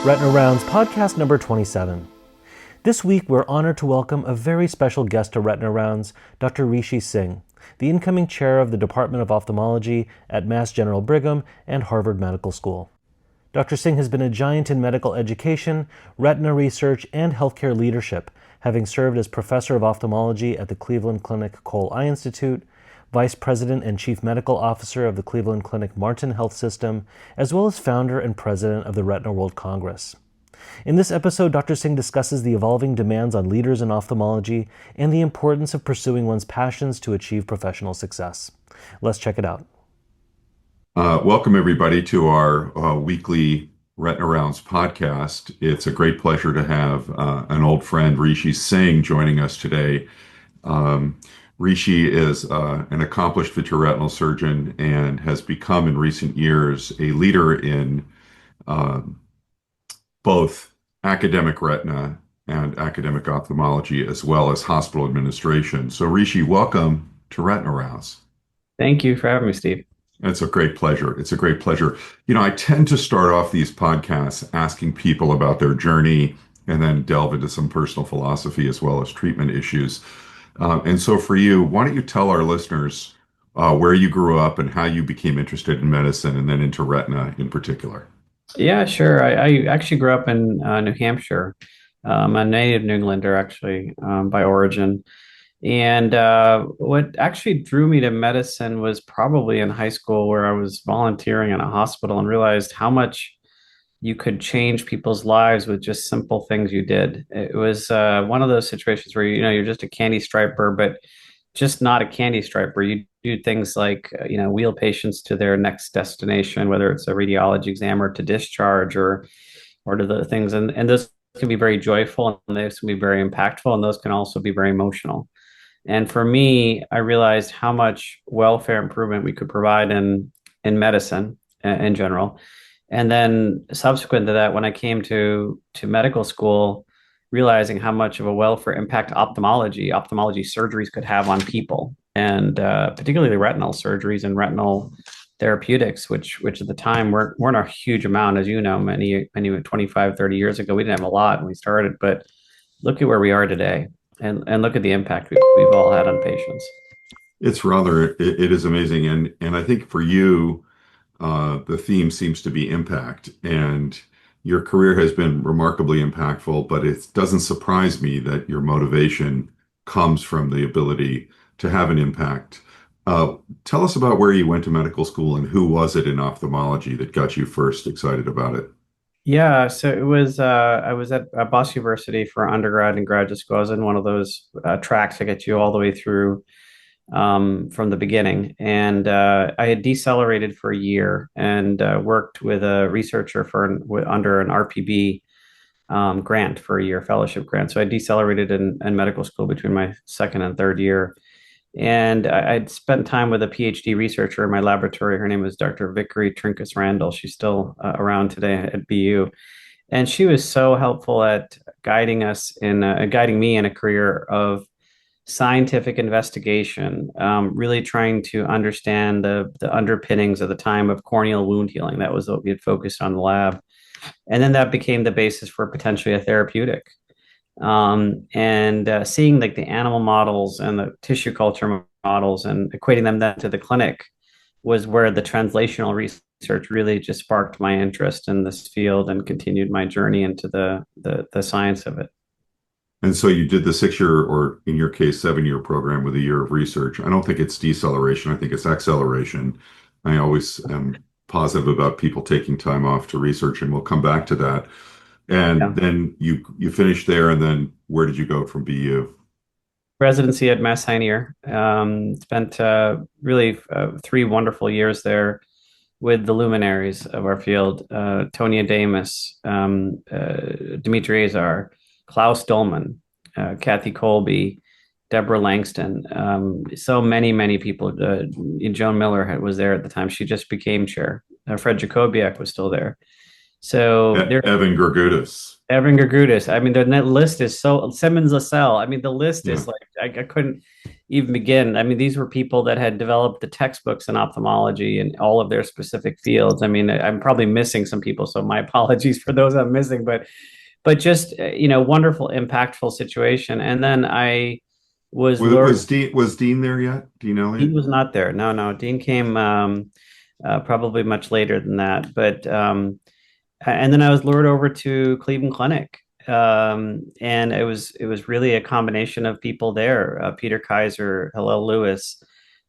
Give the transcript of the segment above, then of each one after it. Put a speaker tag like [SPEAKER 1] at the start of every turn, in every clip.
[SPEAKER 1] Retina Rounds podcast number 27. This week, we're honored to welcome a very special guest to Retina Rounds, Dr. Rishi Singh, the incoming chair of the Department of Ophthalmology at Mass General Brigham and Harvard Medical School. Dr. Singh has been a giant in medical education, retina research, and healthcare leadership, having served as Professor of Ophthalmology at the Cleveland Clinic Cole Eye Institute, Vice President and Chief Medical Officer of the Cleveland Clinic Martin Health System, as well as founder and president of the Retina World Congress. In this episode, Dr. Singh discusses the evolving demands on leaders in ophthalmology and the importance of pursuing one's passions to achieve professional success. Let's check it out.
[SPEAKER 2] Welcome, everybody, to our weekly Retina Rounds podcast. It's a great pleasure to have an old friend, Rishi Singh, joining us today. Rishi is an accomplished vitreoretinal surgeon and has become in recent years a leader in both academic retina and academic ophthalmology, as well as hospital administration. So Rishi, welcome to Retina Rounds.
[SPEAKER 3] Thank you for having me, Steve.
[SPEAKER 2] It's a great pleasure. It's a great pleasure. You know, I tend to start off these podcasts asking people about their journey and then delve into some personal philosophy as well as treatment issues. And so for you, why don't you tell our listeners where you grew up and how you became interested in medicine and then into retina in particular?
[SPEAKER 3] Yeah, sure. I actually grew up in New Hampshire. I'm a native New Englander, actually, by origin. And what actually drew me to medicine was probably in high school, where I was volunteering in a hospital and realized how much you could change people's lives with just simple things you did. It was one of those situations where, you're just a candy striper, but just not a candy striper. You do things like, wheel patients to their next destination, whether it's a radiology exam or to discharge or to the things. And those can be very joyful, and those can be very impactful, and those can also be very emotional. And for me, I realized how much welfare improvement we could provide in medicine in general. And then subsequent to that, when I came to medical school, realizing how much of a welfare impact ophthalmology surgeries could have on people, and particularly retinal surgeries and retinal therapeutics, which at the time weren't a huge amount, as you know, many 25, 30 years ago. We didn't have a lot when we started, but look at where we are today, and look at the impact we've all had on patients.
[SPEAKER 2] It is amazing. And I think for you, the theme seems to be impact, and your career has been remarkably impactful, but it doesn't surprise me that your motivation comes from the ability to have an impact. Tell us about where you went to medical school and who was it in ophthalmology that got you first excited about it?
[SPEAKER 3] Yeah, so it was, I was at Boston University for undergrad and graduate school. I was in one of those tracks that get you all the way through from the beginning. And I had decelerated for a year and worked with a researcher under an RPB grant for a year, fellowship grant. So I decelerated in medical school between my second and third year. And I'd spent time with a PhD researcher in my laboratory. Her name was Dr. Vickery Trinkus Randall. She's still around today at BU. And she was so helpful at guiding me in a career of scientific investigation, really trying to understand the underpinnings of the time of corneal wound healing. That was what we had focused on in the lab. And then that became the basis for potentially a therapeutic. Seeing like the animal models and the tissue culture models and equating them then to the clinic was where the translational research really just sparked my interest in this field and continued my journey into the science of it.
[SPEAKER 2] And so you did the 6-year, or in your case, 7-year program with a year of research. I don't think it's deceleration. I think it's acceleration. I always am positive about people taking time off to research, and we'll come back to that. And then you finished there, and then where did you go from BU?
[SPEAKER 3] Residency at Mass Heinier. Spent really 3 wonderful years there with the luminaries of our field, Tonya Damas, Dimitri Azar, Klaus Dolman, Kathy Colby, Deborah Langston, so many people. Joan Miller was there at the time. She just became chair. Fred Jacobiak was still there. So there,
[SPEAKER 2] Evan Gergudis.
[SPEAKER 3] Evan Gergudis. I mean, the net list is so Simmons Lascelles. I mean, the list
[SPEAKER 2] Yeah.
[SPEAKER 3] is like I couldn't even begin. I mean, these were people that had developed the textbooks in ophthalmology and all of their specific fields. I mean, I'm probably missing some people, so my apologies for those I'm missing. But just wonderful, impactful situation. And then I was lured.
[SPEAKER 2] Was Dean there yet? Do you know
[SPEAKER 3] Dean
[SPEAKER 2] it?
[SPEAKER 3] was not there. No, no. Dean came probably much later than that. But and then I was lured over to Cleveland Clinic, and it was really a combination of people there. Peter Kaiser, Hillel Lewis,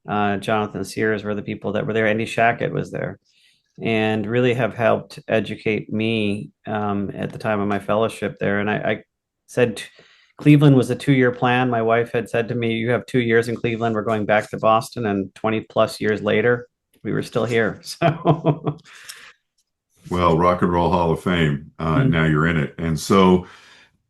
[SPEAKER 3] Jonathan Sears were the people that were there. Andy Shackett was there, and really have helped educate me at the time of my fellowship there. And I said Cleveland was a 2-year plan. My wife had said to me, "You have 2 years in Cleveland. We're going back to Boston." And 20 plus years later, we were still here. So.
[SPEAKER 2] Well, Rock and Roll Hall of Fame.
[SPEAKER 3] Mm.
[SPEAKER 2] Now you're in it, and so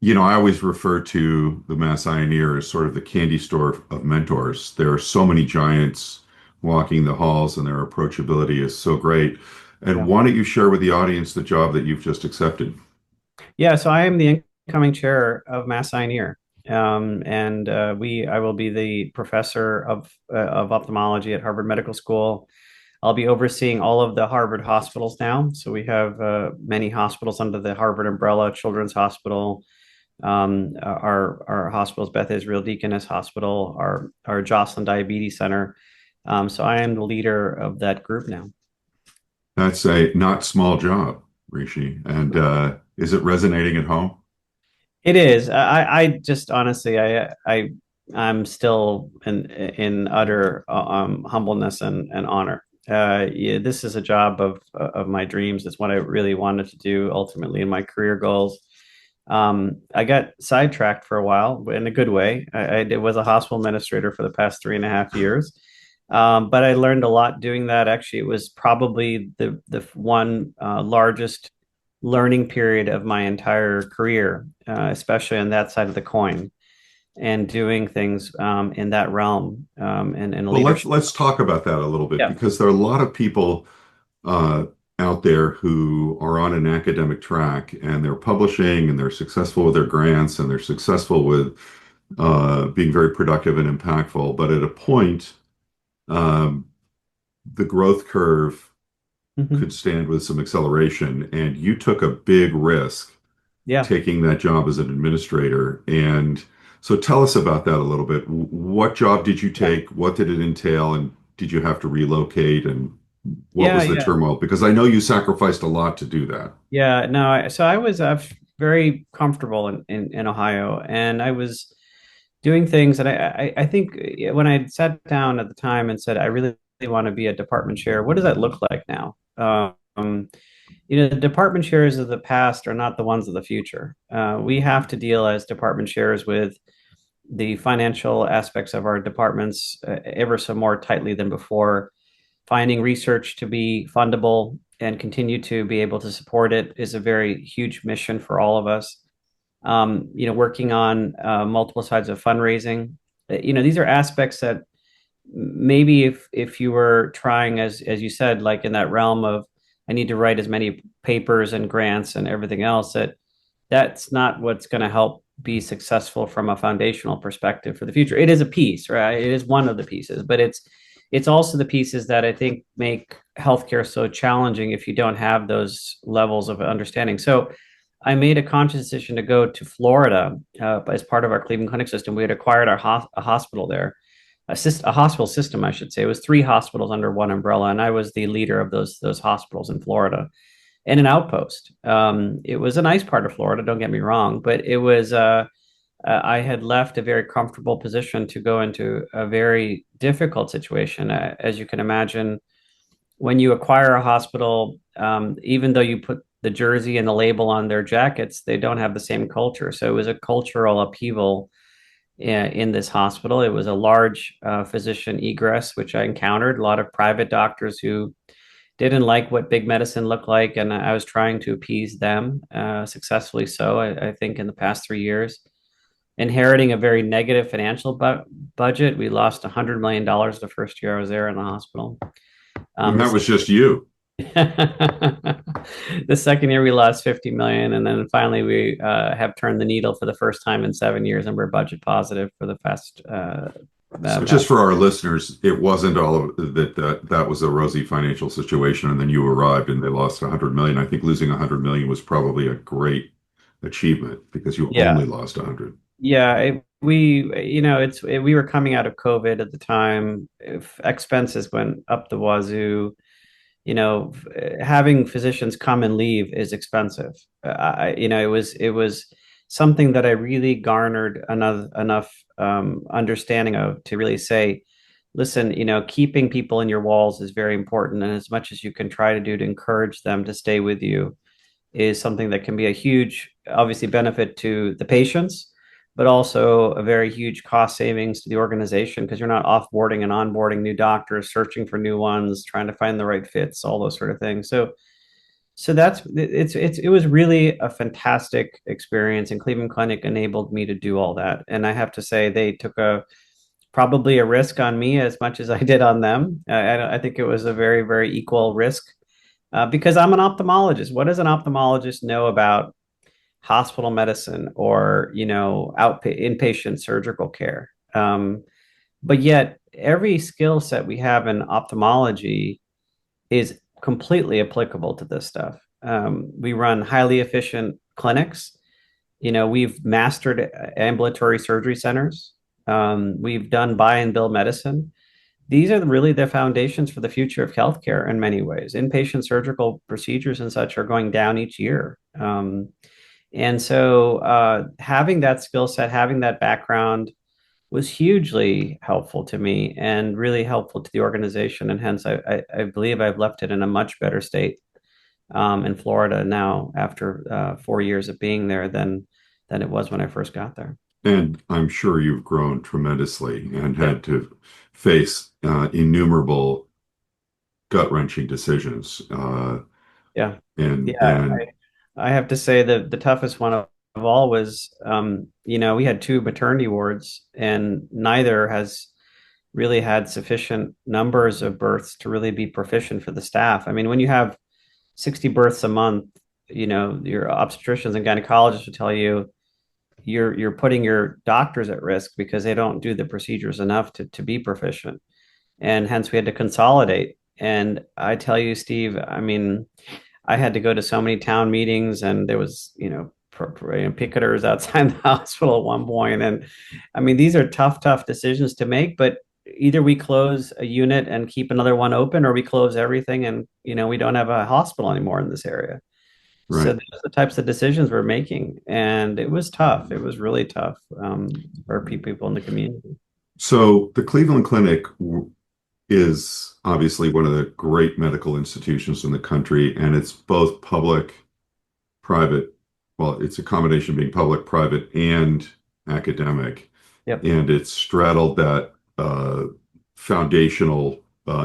[SPEAKER 2] I always refer to the Mass Eye and Ear as sort of the candy store of mentors. There are so many giants walking the halls, and their approachability is so great. And
[SPEAKER 3] Yeah.
[SPEAKER 2] why don't you share with the audience the job that you've just accepted?
[SPEAKER 3] Yeah, so I am the incoming chair of Mass Eye and Ear. And I will be the professor of ophthalmology at Harvard Medical School. I'll be overseeing all of the Harvard hospitals now. So we have many hospitals under the Harvard umbrella: Children's Hospital, our hospitals, Beth Israel Deaconess Hospital, our Joslin Diabetes Center. So I am the leader of that group now.
[SPEAKER 2] That's a not small job, Rishi. And is it resonating at home?
[SPEAKER 3] It is. I just honestly, I'm still in utter humbleness and honor. Yeah, this is a job of my dreams. It's what I really wanted to do ultimately in my career goals. I got sidetracked for a while in a good way. I was a hospital administrator for the past 3.5 years. But I learned a lot doing that. Actually, it was probably the one largest learning period of my entire career, especially on that side of the coin, and doing things in that realm and
[SPEAKER 2] Well, let's
[SPEAKER 3] leadership.
[SPEAKER 2] let's talk about that a little bit
[SPEAKER 3] Yeah.
[SPEAKER 2] because there are a lot of people uh, out there who are on an academic track and they're publishing and they're successful with their grants and they're successful with being very productive and impactful. But at a point, um, the growth curve
[SPEAKER 3] Mhm.
[SPEAKER 2] could stand with some acceleration, and you took a big risk
[SPEAKER 3] Yeah.
[SPEAKER 2] taking that job as an administrator. And so tell us about that a little bit. What job did you
[SPEAKER 3] Yeah.
[SPEAKER 2] take? What did it entail? And did you have to relocate? And what
[SPEAKER 3] Yeah.
[SPEAKER 2] was the
[SPEAKER 3] Yeah.
[SPEAKER 2] turmoil? Because I know you sacrificed a lot to do that.
[SPEAKER 3] Yeah. No, so I was very comfortable in Ohio, and I was doing things. And I think when I sat down at the time and said, I really want to be a department chair, what does that look like now? The department chairs of the past are not the ones of the future. We have to deal as department chairs with the financial aspects of our departments ever so more tightly than before. Finding research to be fundable and continue to be able to support it is a very huge mission for all of us. Working on multiple sides of fundraising. These are aspects that maybe if you were trying, as you said, like in that realm of I need to write as many papers and grants and everything else, that's not what's going to help be successful from a foundational perspective for the future. It is a piece, right? It is one of the pieces, but it's also the pieces that I think make healthcare so challenging if you don't have those levels of understanding. So I made a conscious decision to go to Florida as part of our Cleveland Clinic system. We had acquired a hospital there, a hospital system, I should say. It was 3 hospitals under one umbrella, and I was the leader of those hospitals in Florida and an outpost. It was a nice part of Florida, don't get me wrong, but it was I had left a very comfortable position to go into a very difficult situation. As you can imagine, when you acquire a hospital, even though you put the jersey and the label on their jackets, they don't have the same culture. So it was a cultural upheaval in this hospital. It was a large physician egress, which I encountered, a lot of private doctors who didn't like what big medicine looked like, and I was trying to appease them successfully. So I think in the past 3 years, inheriting a very negative financial budget, we lost $100 million the first year I was there in the hospital.
[SPEAKER 2] And that
[SPEAKER 3] So
[SPEAKER 2] was just you.
[SPEAKER 3] The second year we lost 50 million, and then finally we have turned the needle for the first time in 7 years, and we're budget positive for the past
[SPEAKER 2] So just
[SPEAKER 3] past.
[SPEAKER 2] for our listeners, it wasn't all of that was a rosy financial situation, and then you arrived and they lost 100 million. I think losing 100 million was probably a great achievement because you
[SPEAKER 3] Yeah,
[SPEAKER 2] only lost 100.
[SPEAKER 3] yeah. We were coming out of COVID at the time. If expenses went up the wazoo. Having physicians come and leave is expensive. It was something that I really garnered enough understanding of to really say, listen, keeping people in your walls is very important, and as much as you can try to do to encourage them to stay with you is something that can be a huge, obviously, benefit to the patients, but also a very huge cost savings to the organization because you're not offboarding and onboarding new doctors, searching for new ones, trying to find the right fits, all those sort of things. So it was really a fantastic experience, and Cleveland Clinic enabled me to do all that. And I have to say, they took probably a risk on me as much as I did on them. I think it was a very, very equal risk because I'm an ophthalmologist. What does an ophthalmologist know about hospital medicine or inpatient surgical care? But yet, every skill set we have in ophthalmology is completely applicable to this stuff. We run highly efficient clinics. We've mastered ambulatory surgery centers. We've done buy and bill medicine. These are really the foundations for the future of healthcare in many ways. Inpatient surgical procedures and such are going down each year. And so having that skill set, having that background was hugely helpful to me and really helpful to the organization. And hence, I believe I've left it in a much better state in Florida now after 4 years of being there than it was when I first got there.
[SPEAKER 2] And I'm sure you've grown tremendously and
[SPEAKER 3] Yeah.
[SPEAKER 2] had to face innumerable gut-wrenching decisions.
[SPEAKER 3] Yeah.
[SPEAKER 2] And
[SPEAKER 3] I have to say that the toughest one of all was, we had two maternity wards, and neither has really had sufficient numbers of births to really be proficient for the staff. I mean, when you have 60 births a month, your obstetricians and gynecologists will tell you you're putting your doctors at risk because they don't do the procedures enough to be proficient. And hence we had to consolidate. And I tell you, Steve, I mean, I had to go to so many town meetings, and there was, picketers outside the hospital at one point. And I mean, these are tough decisions to make, but either we close a unit and keep another one open, or we close everything and, we don't have a hospital anymore in this area. So
[SPEAKER 2] right.
[SPEAKER 3] those are the types of decisions we're making. And it was tough. It was really tough for people in the community.
[SPEAKER 2] So the Cleveland Clinic is obviously one of the great medical institutions in the country, and it's both public, private. Well, it's a combination being public, private, and academic,
[SPEAKER 3] Yep.
[SPEAKER 2] and it's straddled that foundational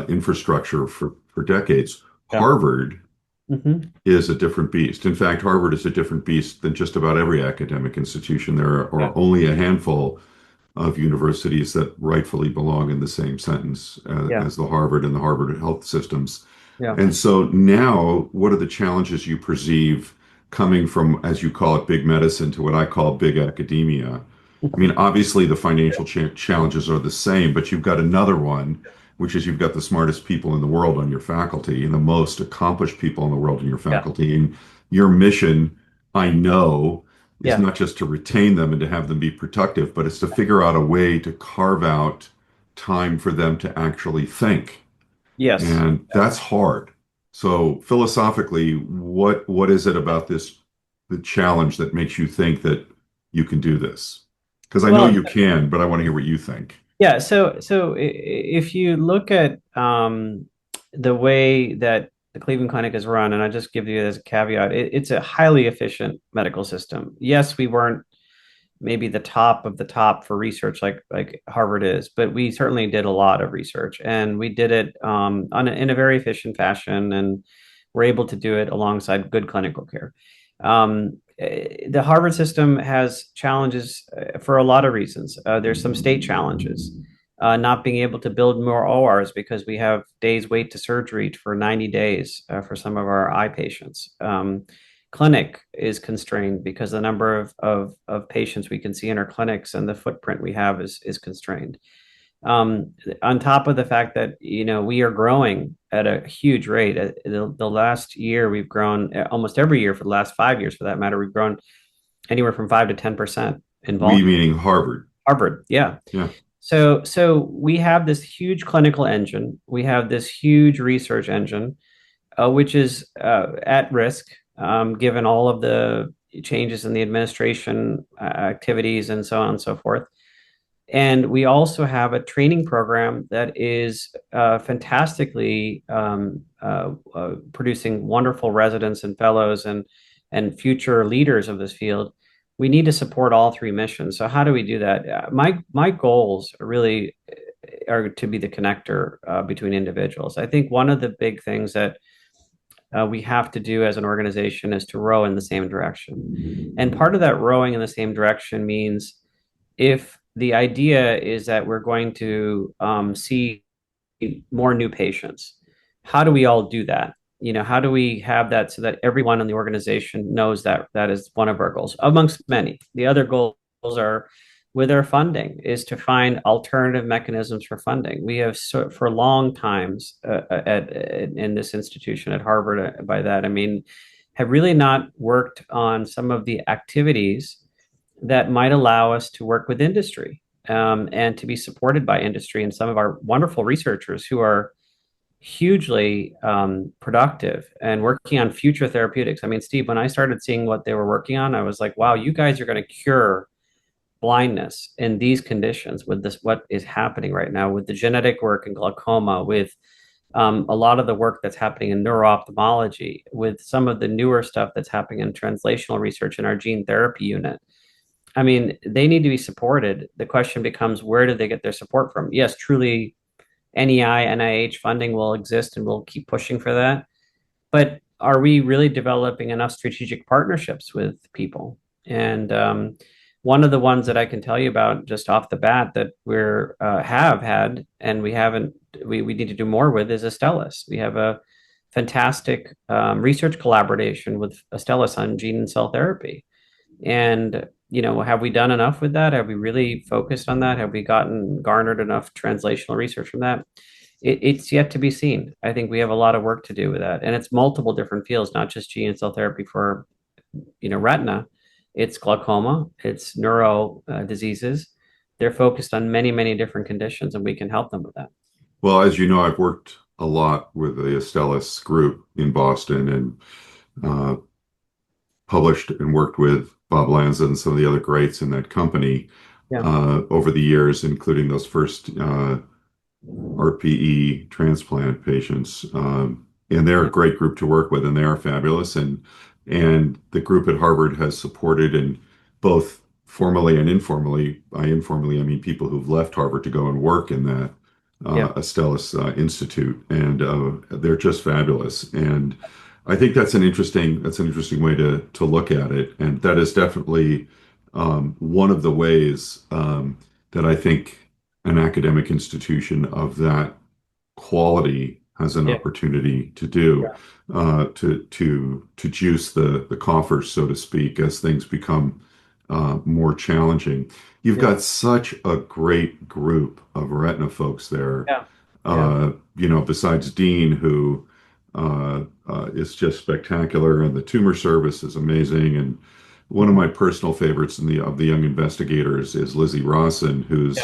[SPEAKER 2] infrastructure for decades.
[SPEAKER 3] Yeah.
[SPEAKER 2] Harvard
[SPEAKER 3] Hmm.
[SPEAKER 2] is a different beast. In fact, Harvard is a different beast than just about every academic institution. There
[SPEAKER 3] Yeah.
[SPEAKER 2] are only a handful of universities that rightfully belong in the same sentence
[SPEAKER 3] Yeah.
[SPEAKER 2] as the Harvard and the Harvard health systems.
[SPEAKER 3] Yeah.
[SPEAKER 2] And so now, what are the challenges you perceive coming from, as you call it, big medicine to what I call big academia? I mean, obviously, the financial challenges are the same, but you've got another one, which is you've got the smartest people in the world on your faculty and the most accomplished people in the world in your
[SPEAKER 3] Yeah.
[SPEAKER 2] faculty. And your mission, I know, is
[SPEAKER 3] Yeah.
[SPEAKER 2] not just to retain them and to have them be productive, but it's to figure out a way to carve out time for them to actually think.
[SPEAKER 3] Yes.
[SPEAKER 2] And that's hard. So philosophically, what is it about the challenge that makes you think that you can do this? Because I know
[SPEAKER 3] Well,
[SPEAKER 2] you can, but I want to hear what you think.
[SPEAKER 3] yeah. If you look at the way that the Cleveland Clinic is run, and I just give you as a caveat, it's a highly efficient medical system. Yes, we weren't maybe the top of the top for research like Harvard is, but we certainly did a lot of research, and we did it in a very efficient fashion, and we're able to do it alongside good clinical care. The Harvard system has challenges for a lot of reasons. There's some state challenges. not being able to build more ORs because we have days wait to surgery for 90 days for some of our eye patients. Clinic is constrained because the number of patients we can see in our clinics and the footprint we have is constrained. On top of the fact that we are growing at a huge rate. The last year we've grown almost every year for the last 5 years, for that matter. We've grown anywhere from 5 to 10% in
[SPEAKER 2] We
[SPEAKER 3] volume.
[SPEAKER 2] meaning Harvard.
[SPEAKER 3] Harvard, yeah.
[SPEAKER 2] Yeah.
[SPEAKER 3] So we have this huge clinical engine. We have this huge research engine, which is at risk, given all of the changes in the administration activities and so on and so forth. And we also have a training program that is fantastically producing wonderful residents and fellows and future leaders of this field. We need to support all three missions. So how do we do that? My goals really are to be the connector between individuals. I think one of the big things that we have to do as an organization is to row in the same direction. And part of that rowing in the same direction means if the idea is that we're going to see more new patients, how do we all do that? How do we have that so that everyone in the organization knows that that is one of our goals, amongst many? The other goals are with our funding is to find alternative mechanisms for funding. We have for long times in this institution at Harvard, by that I mean, have really not worked on some of the activities that might allow us to work with industry and to be supported by industry and some of our wonderful researchers who are hugely productive and working on future therapeutics. I mean, Steve, when I started seeing what they were working on, I was like, wow, you guys are going to cure blindness in these conditions with this, what is happening right now with the genetic work in glaucoma, with a lot of the work that's happening in neuro-ophthalmology, with some of the newer stuff that's happening in translational research in our gene therapy unit. I mean, they need to be supported. The question becomes, where do they get their support from? Yes, truly, NEI, NIH funding will exist and we'll keep pushing for that. But are we really developing enough strategic partnerships with people? And one of the ones that I can tell you about just off the bat that we're have had and we need to do more with is Astellas. We have a fantastic research collaboration with Astellas on gene and cell therapy. And have we done enough with that? Have we really focused on that? Have we garnered enough translational research from that? It's yet to be seen. I think we have a lot of work to do with that. And it's multiple different fields, not just gene and cell therapy for, retina. It's glaucoma, it's neuro diseases. They're focused on many, many different conditions, and we can help them with that.
[SPEAKER 2] Well, as you know, I've worked a lot with the Astellas group in Boston and uh, published and worked with Bob Lanza and some of the other greats in that company
[SPEAKER 3] Yeah.
[SPEAKER 2] over the years, including those first RPE transplant patients. And they're a great group to work with, and they are fabulous. And the group at Harvard has supported, and both formally and informally, by informally, I mean people who've left Harvard to go and work in that
[SPEAKER 3] Yeah.
[SPEAKER 2] Astellas Institute, and they're just fabulous. And I think that's an interesting way to look at it, and that is definitely one of the ways that I think an academic institution of that quality has an
[SPEAKER 3] Yeah.
[SPEAKER 2] opportunity to do
[SPEAKER 3] Yeah.
[SPEAKER 2] to juice the coffers, so to speak, as things become more challenging. You've
[SPEAKER 3] Yeah.
[SPEAKER 2] got such a great group of retina folks there.
[SPEAKER 3] Yeah. Yeah.
[SPEAKER 2] Besides Dean, who is just spectacular, and the tumor service is amazing. And one of my personal favorites of the young investigators is Lizzie Rawson,
[SPEAKER 3] Yeah.
[SPEAKER 2] who's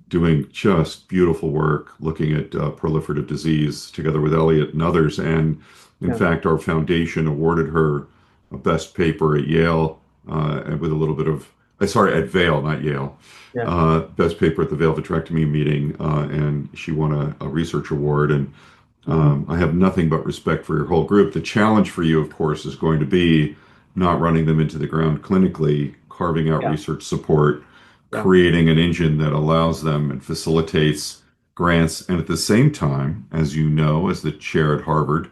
[SPEAKER 2] doing just beautiful work looking at proliferative disease together with Elliot and others. And in
[SPEAKER 3] Yeah.
[SPEAKER 2] fact, our foundation awarded her a best paper at Yale, and with a little bit of, sorry, at Vail, not Yale,
[SPEAKER 3] Yeah.
[SPEAKER 2] best paper at the Vail Vitrectomy meeting, and she won a research award. And
[SPEAKER 3] Mhm.
[SPEAKER 2] I have nothing but respect for your whole group. The challenge for you, of course, is going to be not running them into the ground clinically, carving out
[SPEAKER 3] Yeah.
[SPEAKER 2] research support,
[SPEAKER 3] Yeah.
[SPEAKER 2] creating an engine that allows them and facilitates grants. And at the same time, as you know, as the chair at Harvard,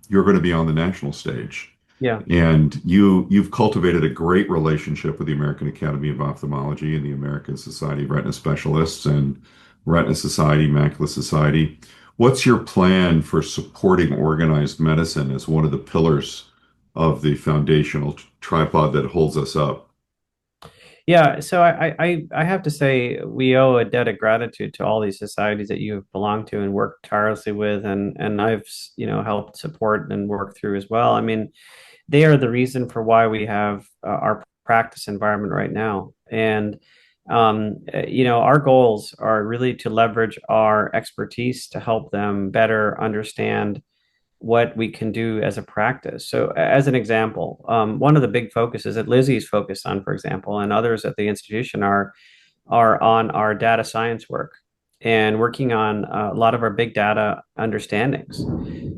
[SPEAKER 2] you're going to be on the national stage.
[SPEAKER 3] Yeah.
[SPEAKER 2] And you've cultivated a great relationship with the American Academy of Ophthalmology and the American Society of Retina Specialists and Retina Society, Macula Society. What's your plan for supporting organized medicine as one of the pillars of the foundational tripod that holds us up?
[SPEAKER 3] Yeah, so I have to say we owe a debt of gratitude to all these societies that you have belonged to and worked tirelessly with, and I've helped support and work through as well. I mean, they are the reason for why we have our practice environment right now, and our goals are really to leverage our expertise to help them better understand what we can do as a practice. So, as an example, one of the big focuses that Lizzie's focused on, for example, and others at the institution are on our data science work and working on a lot of our big data understandings.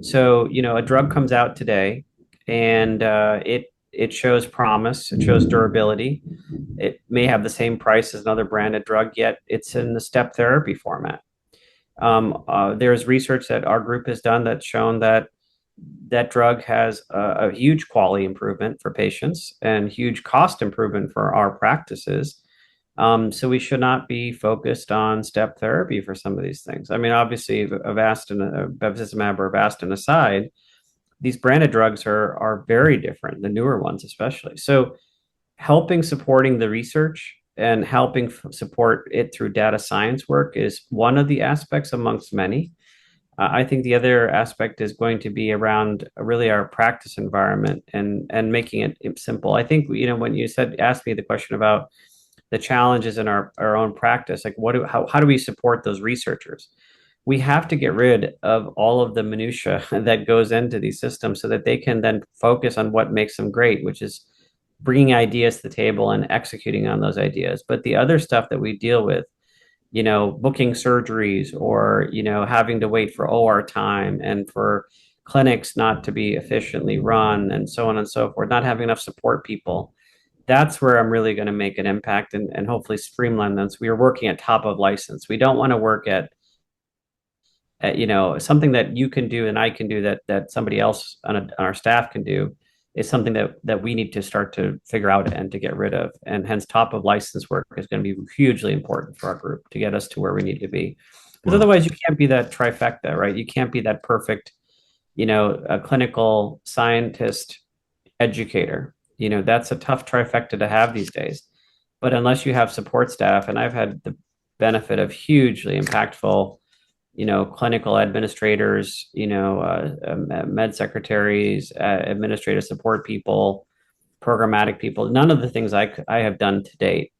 [SPEAKER 3] So, a drug comes out today, and it shows promise, it shows durability. It may have the same price as another branded drug, yet it's in the step therapy format. There's research that our group has done that's shown that that drug has a huge quality improvement for patients and huge cost improvement for our practices. So we should not be focused on step therapy for some of these things. I mean, obviously, Avastin, bevacizumab or Avastin aside, these branded drugs are very different, the newer ones especially. So helping supporting the research and helping support it through data science work is one of the aspects amongst many. I think the other aspect is going to be around really our practice environment and making it simple. I think when you asked me the question about the challenges in our own practice, like how do we support those researchers? We have to get rid of all of the minutia that goes into these systems so that they can then focus on what makes them great, which is bringing ideas to the table and executing on those ideas. But the other stuff that we deal with, booking surgeries or, having to wait for OR time and for clinics not to be efficiently run and so on and so forth, not having enough support people. That's where I'm really going to make an impact and hopefully streamline this. We are working at top of license. We don't want to work at something that you can do and I can do that somebody else on our staff can do is something that we need to start to figure out and to get rid of. And hence, top of license work is going to be hugely important for our group to get us to where we need to be. Because
[SPEAKER 2] Well,
[SPEAKER 3] otherwise, you can't be that trifecta, right? You can't be that perfect, a clinical scientist educator. That's a tough trifecta to have these days. But unless you have support staff, and I've had the benefit of hugely impactful clinical administrators, med secretaries, administrative support people, programmatic people. None of the things I have done to date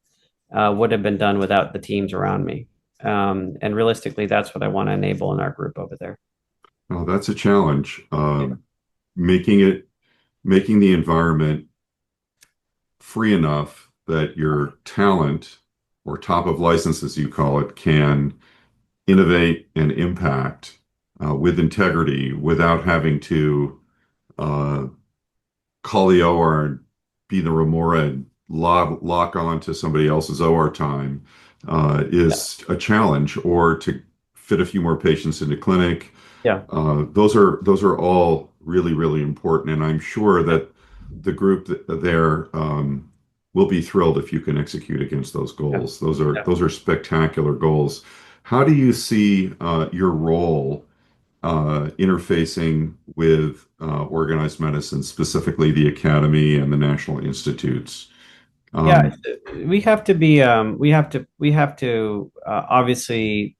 [SPEAKER 3] would have been done without the teams around me. And realistically, that's what I want to enable in our group over there.
[SPEAKER 2] well, that's a challenge.
[SPEAKER 3] Yeah.
[SPEAKER 2] Making making the environment free enough that your talent, or top of license, as you call it, can innovate and impact with integrity without having to uh, call the OR and be the remora and lock on to somebody else's OR time
[SPEAKER 3] Yeah.
[SPEAKER 2] is a challenge, or to fit a few more patients into clinic.
[SPEAKER 3] Yeah.
[SPEAKER 2] Those are all really, really important, and I'm sure that the group there will be thrilled if you can execute against those
[SPEAKER 3] Yeah.
[SPEAKER 2] goals.
[SPEAKER 3] Yeah.
[SPEAKER 2] Those are spectacular goals. How do you see your role interfacing with organized medicine, specifically the Academy and the National Institutes?
[SPEAKER 3] Yeah,
[SPEAKER 2] Um,
[SPEAKER 3] we have to be we have to obviously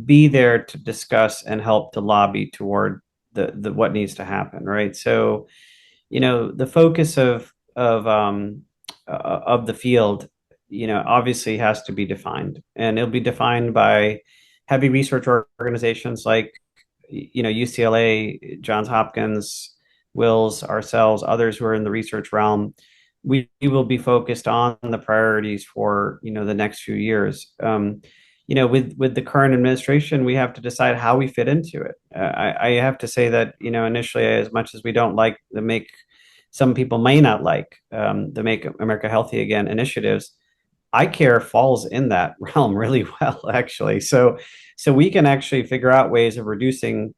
[SPEAKER 3] be there to discuss and help to lobby toward the what needs to happen, right? So, the focus of the field, obviously has to be defined, and it'll be defined by heavy research organizations like, UCLA, Johns Hopkins, Wills, ourselves, others who are in the research realm. We will be focused on the priorities for, the next few years. With the current administration, we have to decide how we fit into it. I have to say that, initially, as much as we don't like the make, some people may not like the Make America Healthy Again initiatives. Eye care falls in that realm really well, actually. So we can actually figure out ways of reducing,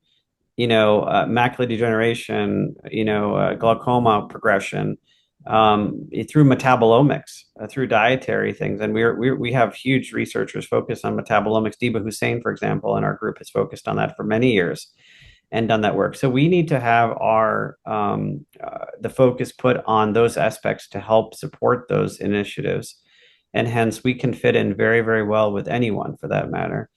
[SPEAKER 3] macular degeneration, glaucoma progression, through metabolomics, through dietary things. And we have huge researchers focused on metabolomics. Diba Hussein, for example, in our group has focused on that for many years and done that work. So we need to have the focus put on those aspects to help support those initiatives. And hence we can fit in very, very well with anyone for that matter.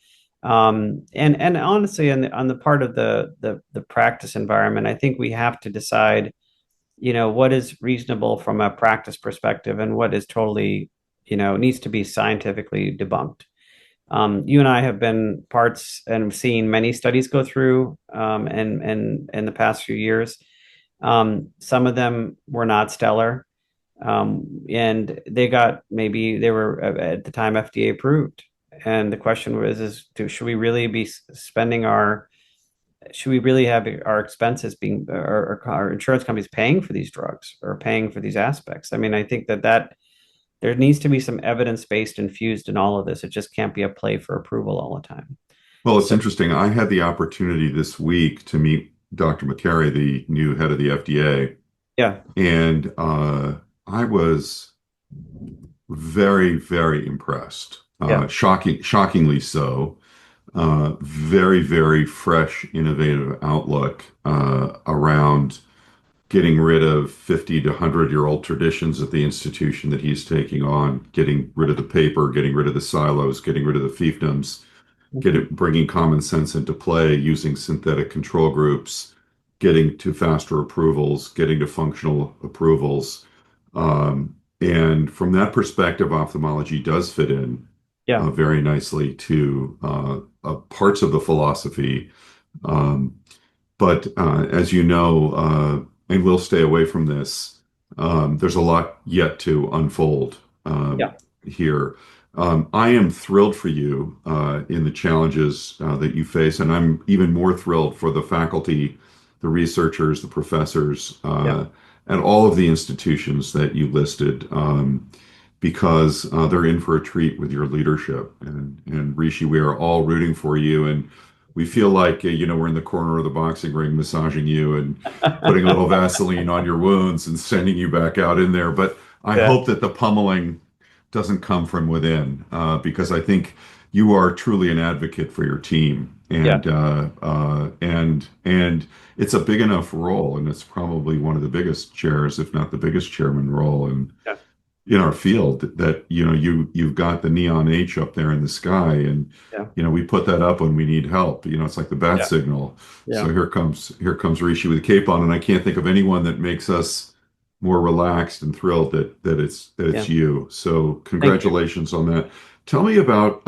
[SPEAKER 3] And honestly, on the part of the practice environment, I think we have to decide, what is reasonable from a practice perspective and what is totally, needs to be scientifically debunked. You and I have been parts and seen many studies go through and in the past few years. Some of them were not stellar, and they were at the time FDA approved. And the question was, should we really be spending should we really have our expenses being, or our insurance companies paying for these drugs or paying for these aspects? I mean, I think that there needs to be some evidence-based infused in all of this. It just can't be a play for approval all the time.
[SPEAKER 2] Well, it's
[SPEAKER 3] So,
[SPEAKER 2] interesting. I had the opportunity this week to meet Dr. McCary, the new head of the FDA,
[SPEAKER 3] yeah,
[SPEAKER 2] and I was very, very impressed.
[SPEAKER 3] yeah,
[SPEAKER 2] Shockingly so. Very, very fresh, innovative outlook around getting rid of 50 to 100-year-old traditions at the institution that he's taking on, getting rid of the paper, getting rid of the silos, getting rid of the fiefdoms, bringing common sense into play, using synthetic control groups, getting to faster approvals, getting to functional approvals. And from that perspective, ophthalmology does fit in
[SPEAKER 3] yeah,
[SPEAKER 2] very nicely to parts of the philosophy. Um, but as you know, and we'll stay away from this, there's a lot yet to unfold
[SPEAKER 3] yeah,
[SPEAKER 2] here. I am thrilled for you in the challenges that you face, and I'm even more thrilled for the faculty, the researchers, the professors,
[SPEAKER 3] yeah,
[SPEAKER 2] at all of the institutions that you listed, because they're in for a treat with your leadership. And Rishi, we are all rooting for you, and we feel like we're in the corner of the boxing ring massaging you and putting a little Vaseline on your wounds and sending you back out in there. But I
[SPEAKER 3] yeah,
[SPEAKER 2] hope that the pummeling doesn't come from within, because I think you are truly an advocate for your team,
[SPEAKER 3] yeah,
[SPEAKER 2] and it's a big enough role, and it's probably one of the biggest chairs, if not the biggest chairman role
[SPEAKER 3] yeah,
[SPEAKER 2] in our field, that you've got the neon H up there in the sky, and
[SPEAKER 3] yeah,
[SPEAKER 2] we put that up when we need help. It's like the bat
[SPEAKER 3] yeah,
[SPEAKER 2] signal.
[SPEAKER 3] yeah.
[SPEAKER 2] So here comes Rishi with a cape on, and I can't think of anyone that makes us more relaxed and thrilled that it's
[SPEAKER 3] Yeah.
[SPEAKER 2] you. So
[SPEAKER 3] Thank you.
[SPEAKER 2] congratulations on that. Tell me about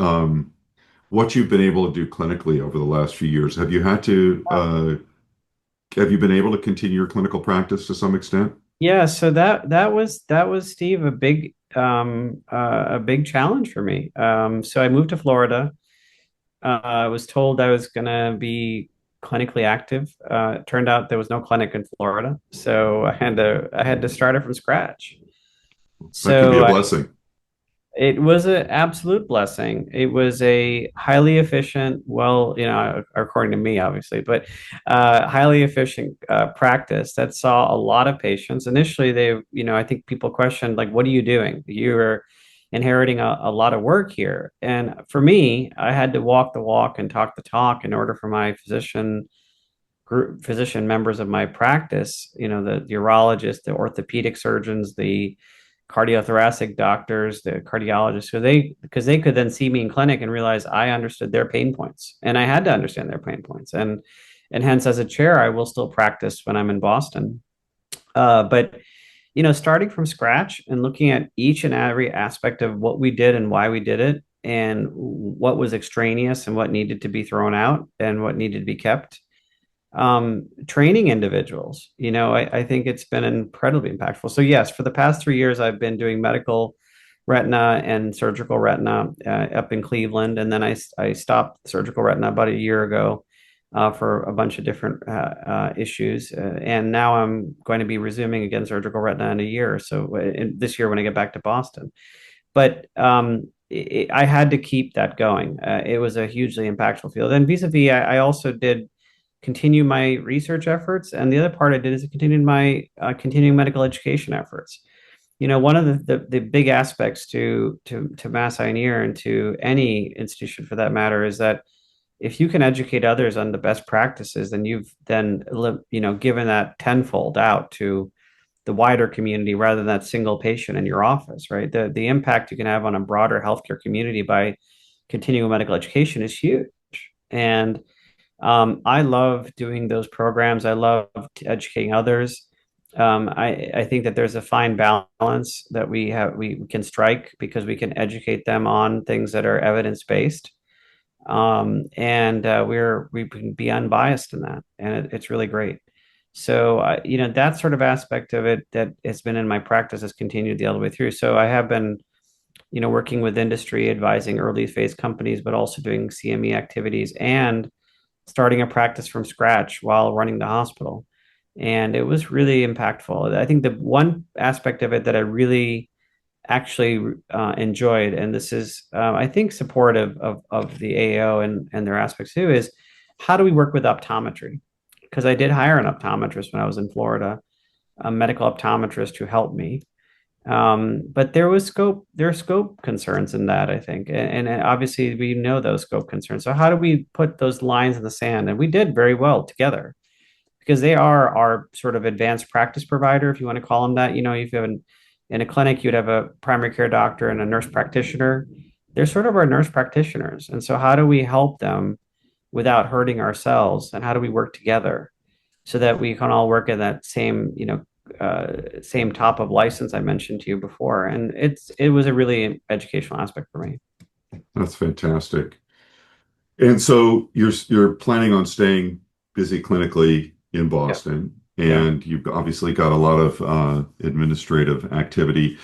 [SPEAKER 2] what you've been able to do clinically over the last few years. Have you been able to continue your clinical practice to some extent?
[SPEAKER 3] Yeah, so that was Steve a big challenge for me. So I moved to Florida. I was told I was gonna be clinically active. It turned out there was no clinic in Florida, so I had to start it from scratch.
[SPEAKER 2] That can be a
[SPEAKER 3] So
[SPEAKER 2] blessing.
[SPEAKER 3] it was an absolute blessing. It was a highly efficient, well, according to me, obviously, but highly efficient practice that saw a lot of patients. Initially, I think people questioned, like, what are you doing? You're inheriting a lot of work here. And for me, I had to walk the walk and talk the talk in order for my physician members of my practice, the urologists, the orthopedic surgeons, the cardiothoracic doctors, the cardiologists, because they could then see me in clinic and realize I understood their pain points, and I had to understand their pain points, and hence as a chair, I will still practice when I'm in Boston. But starting from scratch and looking at each and every aspect of what we did and why we did it, and what was extraneous and what needed to be thrown out and what needed to be kept, training individuals. I think it's been incredibly impactful. So yes, for the past 3 years, I've been doing medical retina and surgical retina up in Cleveland, and then I stopped surgical retina about a year ago for a bunch of different issues, and now I'm going to be resuming again surgical retina in a year or so, this year when I get back to Boston. But I had to keep that going. It was a hugely impactful field, and vis-a-vis, I also did continue my research efforts, and the other part I did is I continued my continuing medical education efforts. One of the big aspects to Mass Pioneer and to any institution for that matter is that if you can educate others on the best practices, then you've then given that tenfold out to the wider community rather than that single patient in your office, right? The impact you can have on a broader healthcare community by continuing medical education is huge. And I love doing those programs. I love educating others. I think that there's a fine balance that we can strike because we can educate them on things that are evidence based, and we can be unbiased in that, and it's really great. So that sort of aspect of it that has been in my practice has continued the other way through. So I have been working with industry, advising early phase companies, but also doing CME activities and starting a practice from scratch while running the hospital. And it was really impactful. I think the one aspect of it that I really actually enjoyed, and this is, I think, supportive of the AAO and their aspects too, is how do we work with optometry? Because I did hire an optometrist when I was in Florida, a medical optometrist who helped me. But there are scope concerns in that, I think. And obviously we know those scope concerns. So how do we put those lines in the sand? And we did very well together because they are our sort of advanced practice provider, if you want to call them that. If you have in a clinic, you'd have a primary care doctor and a nurse practitioner. They're sort of our nurse practitioners. And so how do we help them without hurting ourselves? And how do we work together so that we can all work in that same top of license I mentioned to you before? And it was a really educational aspect for me.
[SPEAKER 2] That's fantastic. And so you're planning on staying busy clinically in
[SPEAKER 3] Yeah.
[SPEAKER 2] Boston,
[SPEAKER 3] Yeah.
[SPEAKER 2] and you've obviously got a lot of administrative activity.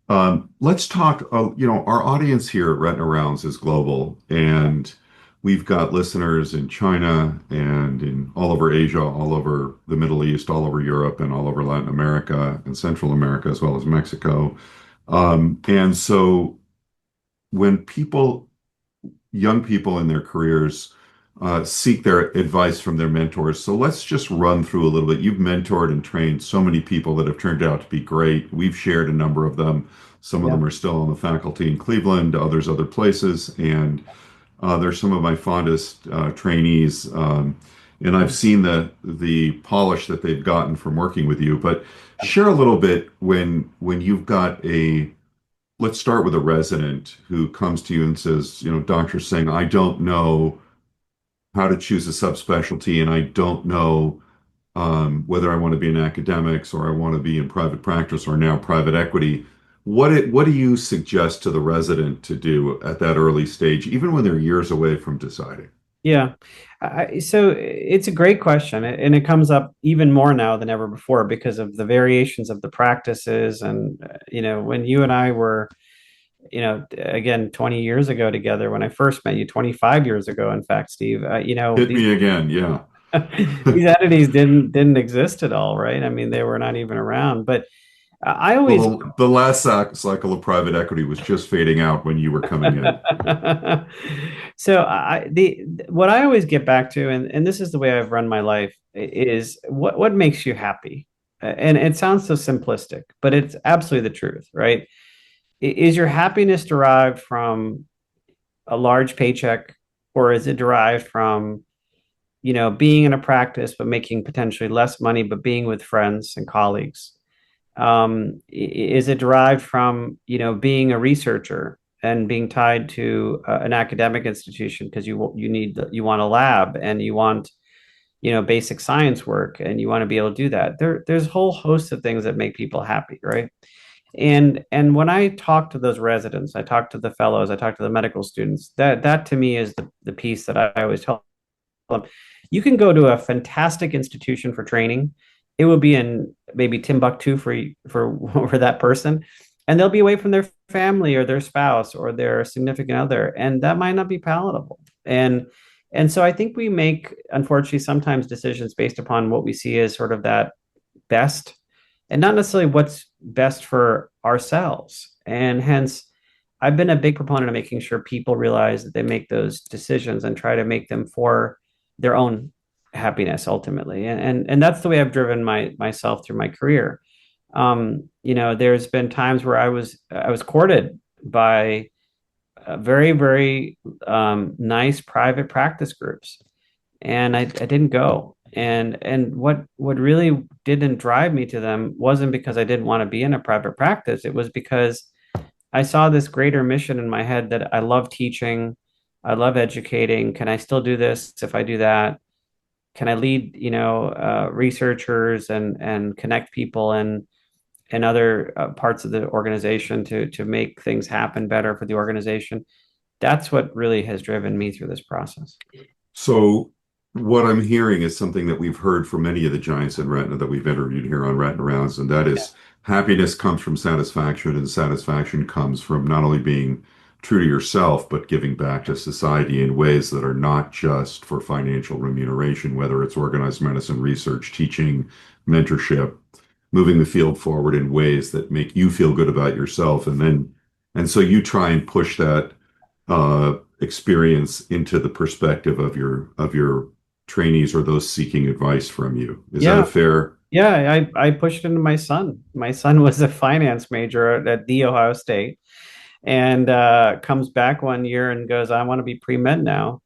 [SPEAKER 2] Let's talk, our audience here at Retina Rounds is global, and we've got listeners in China and in all over Asia, all over the Middle East, all over Europe, and all over Latin America and Central America, as well as Mexico. And so when young people in their careers, seek their advice from their mentors. So let's just run through a little bit. You've mentored and trained so many people that have turned out to be great. We've shared a number of them. Some of
[SPEAKER 3] Yeah.
[SPEAKER 2] them are still on the faculty in Cleveland, others other places, and they're some of my fondest trainees. And I've seen the polish that they've gotten from working with you. But share a little bit when you've got let's start with a resident who comes to you and says, Dr. Singh, I don't know how to choose a subspecialty, and I don't know whether I want to be in academics or I want to be in private practice or now private equity. What do you suggest to the resident to do at that early stage, even when they're years away from deciding?
[SPEAKER 3] Yeah. So it's a great question, and it comes up even more now than ever before because of the variations of the practices. And, when you and I were, again, 20 years ago together, when I first met you, 25 years ago, in fact, Steve,
[SPEAKER 2] Hit me again, yeah.
[SPEAKER 3] these entities didn't exist at all, right? I mean, they were not even around. But I always
[SPEAKER 2] Well, the last cycle of private equity was just fading out when you were coming in.
[SPEAKER 3] So what I always get back to, and this is the way I've run my life, is what makes you happy. And it sounds so simplistic, but it's absolutely the truth, right? Is your happiness derived from a large paycheck, or is it derived from, being in a practice but making potentially less money, but being with friends and colleagues? Is it derived from, being a researcher and being tied to an academic institution because you want a lab and you want, basic science work and you want to be able to do that? There's a whole host of things that make people happy, right? And when I talk to those residents, I talk to the fellows, I talk to the medical students, that to me is the piece that I always tell them. You can go to a fantastic institution for training. It will be in maybe Timbuktu for that person, and they'll be away from their family or their spouse or their significant other, and that might not be palatable. And so I think we make, unfortunately, sometimes decisions based upon what we see as sort of that best, and not necessarily what's best for ourselves. And hence, I've been a big proponent of making sure people realize that they make those decisions and try to make them for their own happiness ultimately. And that's the way I've driven myself through my career. There's been times where I was courted by very, very nice private practice groups, and I didn't go. And what really didn't drive me to them wasn't because I didn't want to be in a private practice. It was because I saw this greater mission in my head that I love teaching, I love educating. Can I still do this if I do that? Can I lead, researchers and connect people and other parts of the organization to make things happen better for the organization? That's what really has driven me through this process.
[SPEAKER 2] So what I'm hearing is something that we've heard from many of the giants in retina that we've interviewed here on Retina Rounds, and that
[SPEAKER 3] Yeah.
[SPEAKER 2] is happiness comes from satisfaction, and satisfaction comes from not only being true to yourself, but giving back to society in ways that are not just for financial remuneration, whether it's organized medicine research, teaching, mentorship, moving the field forward in ways that make you feel good about yourself. And so you try and push that experience into the perspective of your trainees or those seeking advice from you. Is that a
[SPEAKER 3] Yeah.
[SPEAKER 2] fair?
[SPEAKER 3] Yeah, I pushed into my son. My son was a finance major at the Ohio State, and comes back one year and goes, "I want to be pre-med now."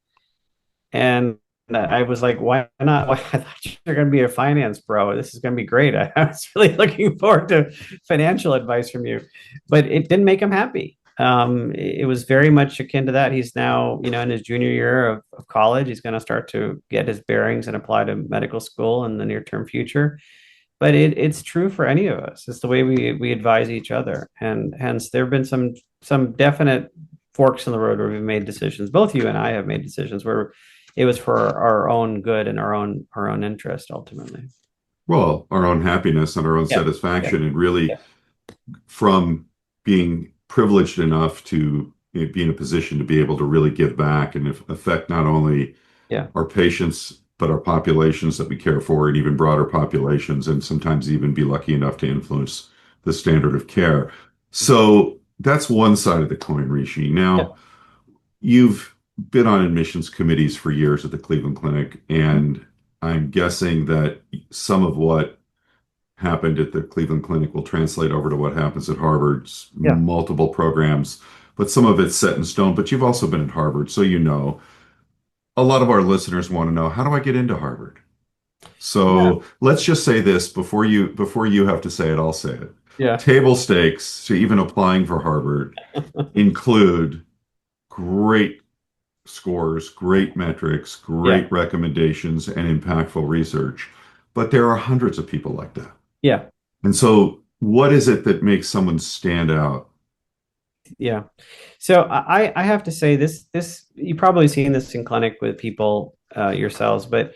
[SPEAKER 3] And I was like, "Why not?" Why, I thought you were going to be a finance bro. This is going to be great. I was really looking forward to financial advice from you, but it didn't make him happy. It was very much akin to that. He's now, in his junior year of college. He's going to start to get his bearings and apply to medical school in the near term future. But it's true for any of us. It's the way we advise each other, and hence there have been some definite forks in the road where we've made decisions. Both you and I have made decisions where it was for our own good and our own interest ultimately.
[SPEAKER 2] Well, our own happiness and our own
[SPEAKER 3] Yeah, yeah,
[SPEAKER 2] satisfaction, and really
[SPEAKER 3] yeah,
[SPEAKER 2] from being privileged enough to be in a position to be able to really give back and affect not only
[SPEAKER 3] yeah.
[SPEAKER 2] our patients, but our populations that we care for, and even broader populations, and sometimes even be lucky enough to influence the standard of care. So that's one side of the coin, Rishi.
[SPEAKER 3] Yeah.
[SPEAKER 2] Now, you've been on admissions committees for years at the Cleveland Clinic, and I'm guessing that some of what happened at the Cleveland Clinic will translate over to what happens at Harvard's
[SPEAKER 3] Yeah.
[SPEAKER 2] multiple programs, but some of it's set in stone. But you've also been at Harvard, so you know. A lot of our listeners want to know, how do I get into Harvard?
[SPEAKER 3] Yeah.
[SPEAKER 2] So let's just say this before you have to say it, I'll say it.
[SPEAKER 3] Yeah.
[SPEAKER 2] Table stakes to even applying for Harvard include great scores, great metrics,
[SPEAKER 3] Yeah.
[SPEAKER 2] great recommendations, and impactful research. But there are hundreds of people like that.
[SPEAKER 3] Yeah.
[SPEAKER 2] And so, what is it that makes someone stand out?
[SPEAKER 3] Yeah. So I have to say this you've probably seen this in clinic with people yourselves, but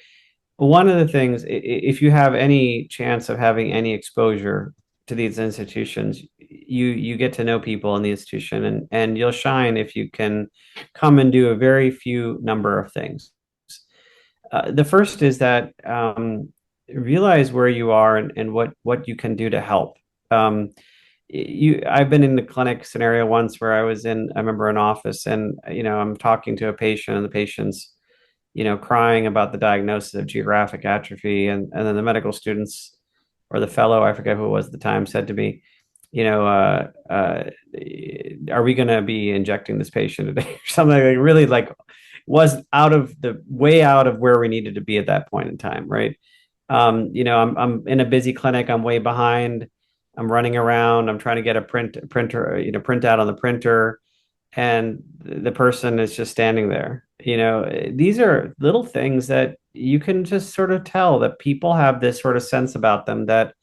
[SPEAKER 3] one of the things, if you have any chance of having any exposure to these institutions, you get to know people in the institution, and you'll shine if you can come and do a very few number of things. The first is that realize where you are and what you can do to help. I've been in the clinic scenario once where I remember an office, and I'm talking to a patient, and the patient's crying about the diagnosis of geographic atrophy. And then the medical students, or the fellow, I forget who it was at the time, said to me, are we going to be injecting this patient today? Or something like, really, like, was way out of where we needed to be at that point in time, right? I'm in a busy clinic. I'm way behind. I'm running around. I'm trying to get a printer, print out on the printer, and the person is just standing there. These are little things that you can just sort of tell that people have this sort of sense about them that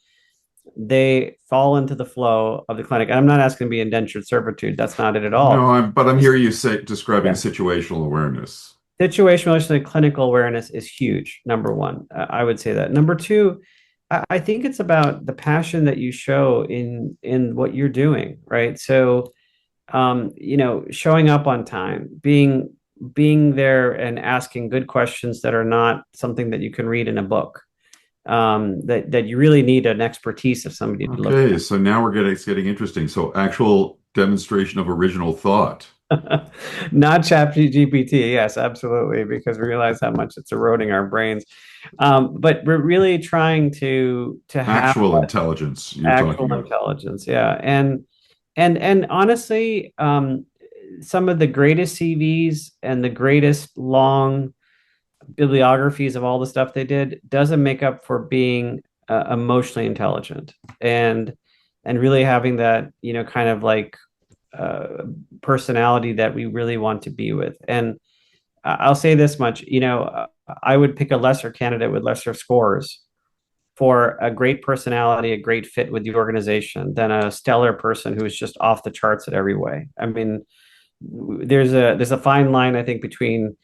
[SPEAKER 3] they fall into the flow of the clinic. And I'm not asking to be indentured servitude. That's not it at all.
[SPEAKER 2] No, I'm
[SPEAKER 3] Just,
[SPEAKER 2] hearing you say describing
[SPEAKER 3] yeah.
[SPEAKER 2] situational awareness.
[SPEAKER 3] Situational and clinical awareness is huge. Number one, I would say that. Number two, I think it's about the passion that you show in what you're doing, right? So showing up on time, being there and asking good questions that are not something that you can read in a book. That you really need an expertise of somebody to look
[SPEAKER 2] Okay,
[SPEAKER 3] at.
[SPEAKER 2] so now it's getting interesting. So actual demonstration of original thought.
[SPEAKER 3] Not ChatGPT, yes, absolutely, because we realize how much it's eroding our brains. But we're really trying to have
[SPEAKER 2] Actual intelligence you're
[SPEAKER 3] actual
[SPEAKER 2] talking about.
[SPEAKER 3] intelligence, yeah. And honestly, some of the greatest CVs and the greatest long bibliographies of all the stuff they did doesn't make up for being emotionally intelligent and really having that, kind of like uh, personality that we really want to be with. And I'll say this much, I would pick a lesser candidate with lesser scores for a great personality, a great fit with the organization, than a stellar person who is just off the charts at every way. I mean, there's a fine line, I think, between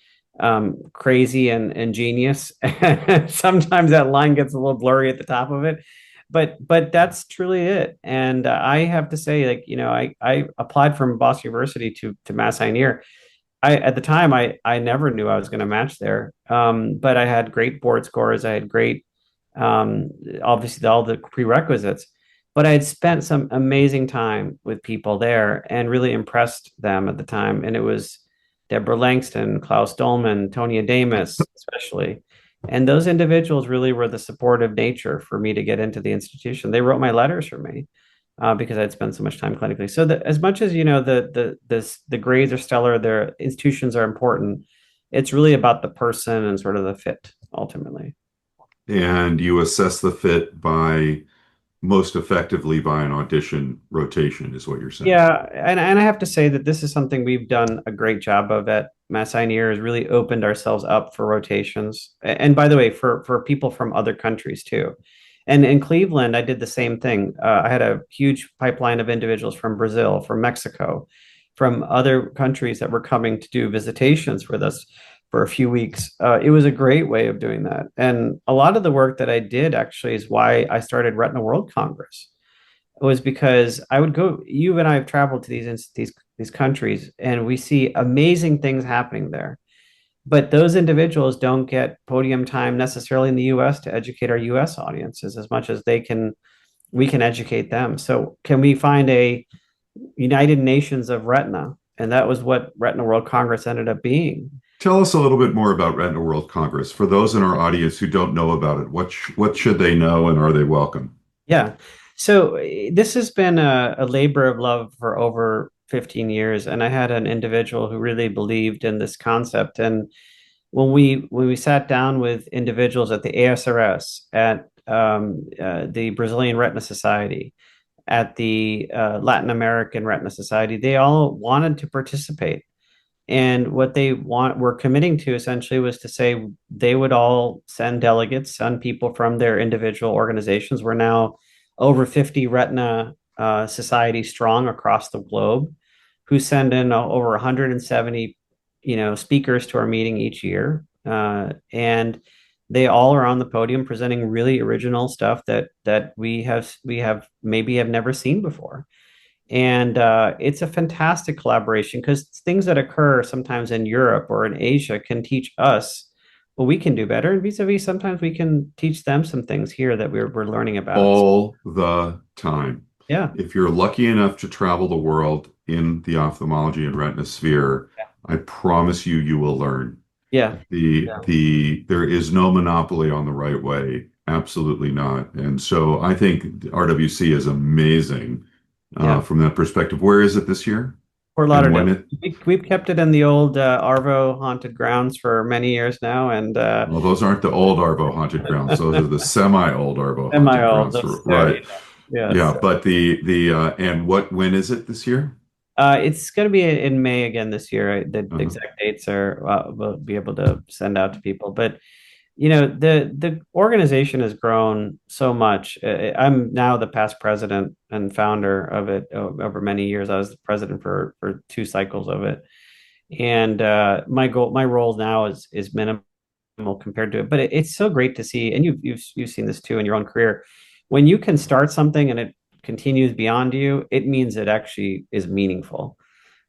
[SPEAKER 3] crazy and genius. Sometimes that line gets a little blurry at the top of it, but that's truly it. And I have to say, like, I applied from Boston University to Mass Pioneer. At the time I never knew I was going to match there. But I had great board scores. I had great, um, obviously all the prerequisites, but I had spent some amazing time with people there and really impressed them at the time. And it was Deborah Langston, Klaus Dolman, Tony Adamus, especially. And those individuals really were the supportive nature for me to get into the institution. They wrote my letters for me because I'd spent so much time clinically. So as much as the grades are stellar, their institutions are important. It's really about the person and sort of the fit ultimately.
[SPEAKER 2] And you assess the fit by most effectively by an audition rotation, is what you're saying.
[SPEAKER 3] Yeah, and I have to say that this is something we've done a great job of at Mass Pioneer, has really opened ourselves up for rotations. And by the way, for people from other countries too. And in Cleveland, I did the same thing. I had a huge pipeline of individuals from Brazil, from Mexico, from other countries that were coming to do visitations with us for a few weeks. It was a great way of doing that. And a lot of the work that I did actually is why I started Retina World Congress, was because I would go. You and I have traveled to these countries, and we see amazing things happening there. But those individuals don't get podium time necessarily in the U.S. to educate our U.S. audiences as much as we can educate them. So can we find a United Nations of Retina? And that was what Retina World Congress ended up being.
[SPEAKER 2] Tell us a little bit more about Retina World Congress. For those in our audience who don't know about it, what should they know and are they welcome?
[SPEAKER 3] Yeah. So this has been a labor of love for over 15 years. And I had an individual who really believed in this concept. And when we sat down with individuals at the ASRS, at the Brazilian Retina Society, at the Latin American Retina Society, they all wanted to participate. And what they were committing to essentially was to say they would all send delegates, send people from their individual organizations. We're now over 50 retina societies strong across the globe, who send in over 170, speakers to our meeting each year. And they all are on the podium presenting really original stuff that we have maybe have never seen before. And it's a fantastic collaboration because things that occur sometimes in Europe or in Asia can teach us what we can do better. And vis-a-vis, sometimes we can teach them some things here that we're learning about.
[SPEAKER 2] All the time.
[SPEAKER 3] Yeah.
[SPEAKER 2] If you're lucky enough to travel the world in the ophthalmology and retina sphere, I promise you, you will learn.
[SPEAKER 3] Yeah.
[SPEAKER 2] There is no monopoly on the right way. Absolutely not. And so I think RWC is amazing
[SPEAKER 3] Yeah.
[SPEAKER 2] from that perspective. Where is it this year?
[SPEAKER 3] Fort
[SPEAKER 2] And
[SPEAKER 3] Lauderdale.
[SPEAKER 2] when it,
[SPEAKER 3] We've kept it in the old Arvo haunted grounds for many years now. And
[SPEAKER 2] well, those aren't the old Arvo haunted grounds. Those are the semi-old Arvo haunted
[SPEAKER 3] semi-old.
[SPEAKER 2] grounds.
[SPEAKER 3] Those,
[SPEAKER 2] Right.
[SPEAKER 3] yes.
[SPEAKER 2] Yeah. But and when is it this year?
[SPEAKER 3] It's going to be in May again this year. The
[SPEAKER 2] Uh-huh.
[SPEAKER 3] exact dates are we'll be able to send out to people. But the organization has grown so much. I'm now the past president and founder of it over many years. I was the president for two cycles of it, and my role now is minimal compared to it. But it's so great to see, and you've seen this too in your own career. When you can start something and it continues beyond you, it means it actually is meaningful,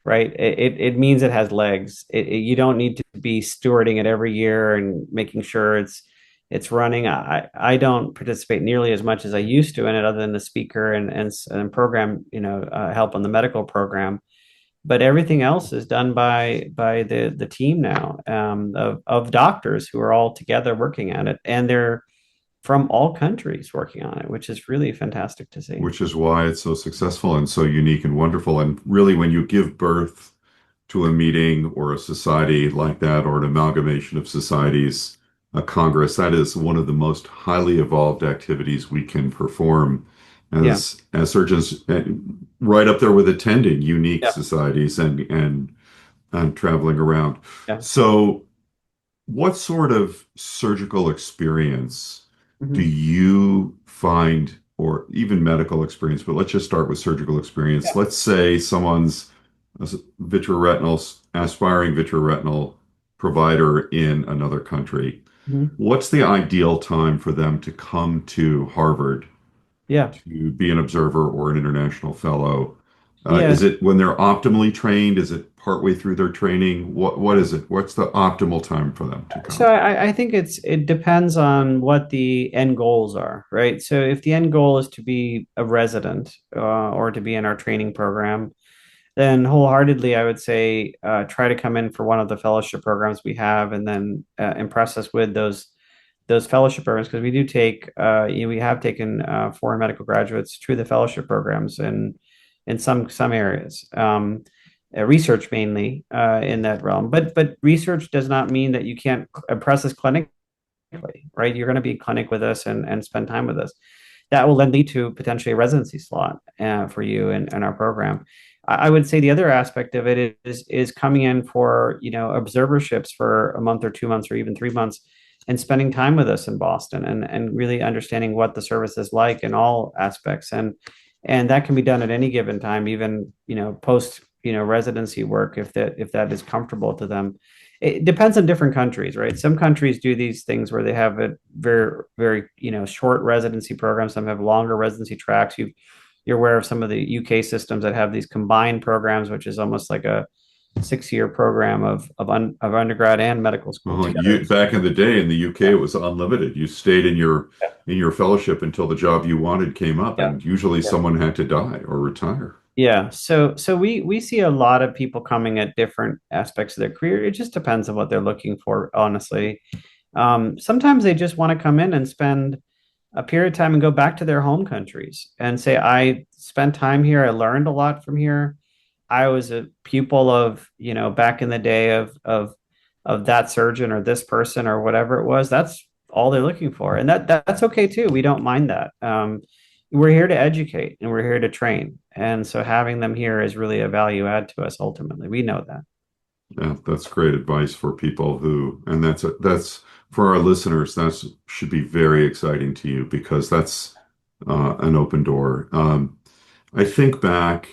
[SPEAKER 3] right? It means it has legs. You don't need to be stewarding it every year and making sure it's running. I don't participate nearly as much as I used to in it, other than the speaker and program, help on the medical program. but everything else is done by the team now, of doctors who are all together working at it, and they're from all countries working on it, which is really fantastic to see.
[SPEAKER 2] which is why it's so successful and so unique and wonderful. And really, when you give birth to a meeting or a society like that, or an amalgamation of societies, a congress, that is one of the most highly evolved activities we can perform
[SPEAKER 3] Yeah,
[SPEAKER 2] as surgeons, right up there with attending unique
[SPEAKER 3] yeah,
[SPEAKER 2] societies and traveling around.
[SPEAKER 3] yeah.
[SPEAKER 2] So, what sort of surgical experience do
[SPEAKER 3] Mhm.
[SPEAKER 2] you find, or even medical experience, but let's just start with surgical experience.
[SPEAKER 3] Yeah.
[SPEAKER 2] Let's say someone's a vitreoretinal, aspiring vitreoretinal provider in another country.
[SPEAKER 3] Mhm.
[SPEAKER 2] What's the ideal time for them to come to Harvard
[SPEAKER 3] Yeah.
[SPEAKER 2] to be an observer or an international fellow? Is
[SPEAKER 3] Yes.
[SPEAKER 2] it when they're optimally trained? Is it partway through their training? What is it? What's the optimal time for them to
[SPEAKER 3] So
[SPEAKER 2] come?
[SPEAKER 3] I think it depends on what the end goals are, right? So if the end goal is to be a resident, or to be in our training program, then wholeheartedly I would say, try to come in for one of the fellowship programs we have, and then impress us with those fellowship programs, because we do take, we have taken foreign medical graduates through the fellowship programs in some areas. Research mainly, in that realm, but research does not mean that you can't impress us clinically, right? You're going to be in clinic with us and spend time with us. That will then lead to potentially a residency slot for you in our program. I would say the other aspect of it is coming in for, observerships for a month or 2 months or even 3 months, and spending time with us in Boston, and really understanding what the service is like in all aspects. And that can be done at any given time, even, post, residency work, if that is comfortable to them. It depends on different countries, right? Some countries do these things where they have a very, very, short residency programs. Some have longer residency tracks. You're aware of some of the UK systems that have these combined programs, which is almost like a 6-year program of undergrad and medical school
[SPEAKER 2] Well,
[SPEAKER 3] together.
[SPEAKER 2] you back in the day in the UK,
[SPEAKER 3] Yeah,
[SPEAKER 2] it was unlimited. You stayed in your fellowship until the job you wanted came up,
[SPEAKER 3] yeah,
[SPEAKER 2] and usually
[SPEAKER 3] yeah.
[SPEAKER 2] someone had to die or retire.
[SPEAKER 3] Yeah, so we see a lot of people coming at different aspects of their career. It just depends on what they're looking for, honestly. Sometimes they just want to come in and spend a period of time and go back to their home countries and say, I spent time here, I learned a lot from here. I was a pupil of, back in the day of that surgeon or this person or whatever it was. That's all they're looking for. And that's okay too. We don't mind that. We're here to educate and we're here to train. And so having them here is really a value add to us ultimately. We know that.
[SPEAKER 2] Yeah, that's great advice for people who, and that's for our listeners. That's should be very exciting to you because that's an open door. I think back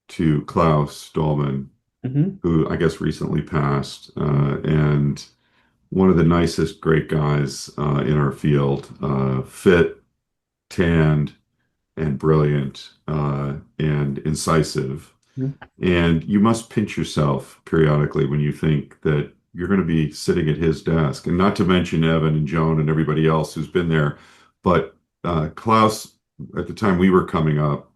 [SPEAKER 2] to Klaus Dolman,
[SPEAKER 3] Hmm.
[SPEAKER 2] who I guess recently passed, and one of the nicest, great guys in our field, fit, tanned, and brilliant, and incisive. And you must pinch yourself periodically when you think that you're going to be sitting at his desk, and not to mention Evan and Joan and everybody else who's been there. But Klaus, at the time we were coming up,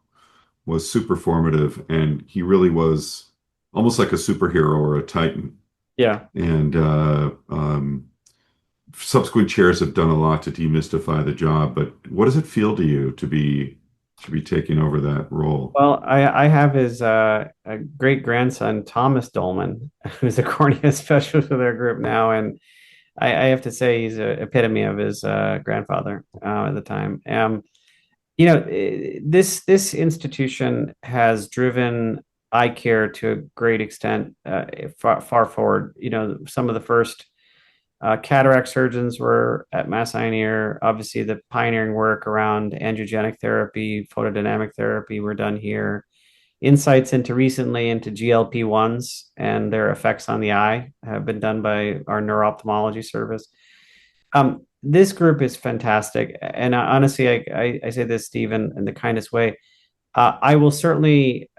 [SPEAKER 2] was super formative, and he really was almost like a superhero or a titan.
[SPEAKER 3] Yeah.
[SPEAKER 2] And subsequent chairs have done a lot to demystify the job. But what does it feel to you to be taking over that role?
[SPEAKER 3] Well, I have his great grandson, Thomas Dolman, who's a cornea specialist with our group now. And I have to say he's an epitome of his grandfather at the time. This institution has driven eye care to a great extent, far forward. Some of the first cataract surgeons were at Mass Eye and Ear. Obviously, the pioneering work around angiogenic therapy, photodynamic therapy were done here. Insights into GLP-1s and their effects on the eye have been done by our neuro-ophthalmology service. This group is fantastic. And honestly, I say this, Stephen, in the kindest way. I will certainly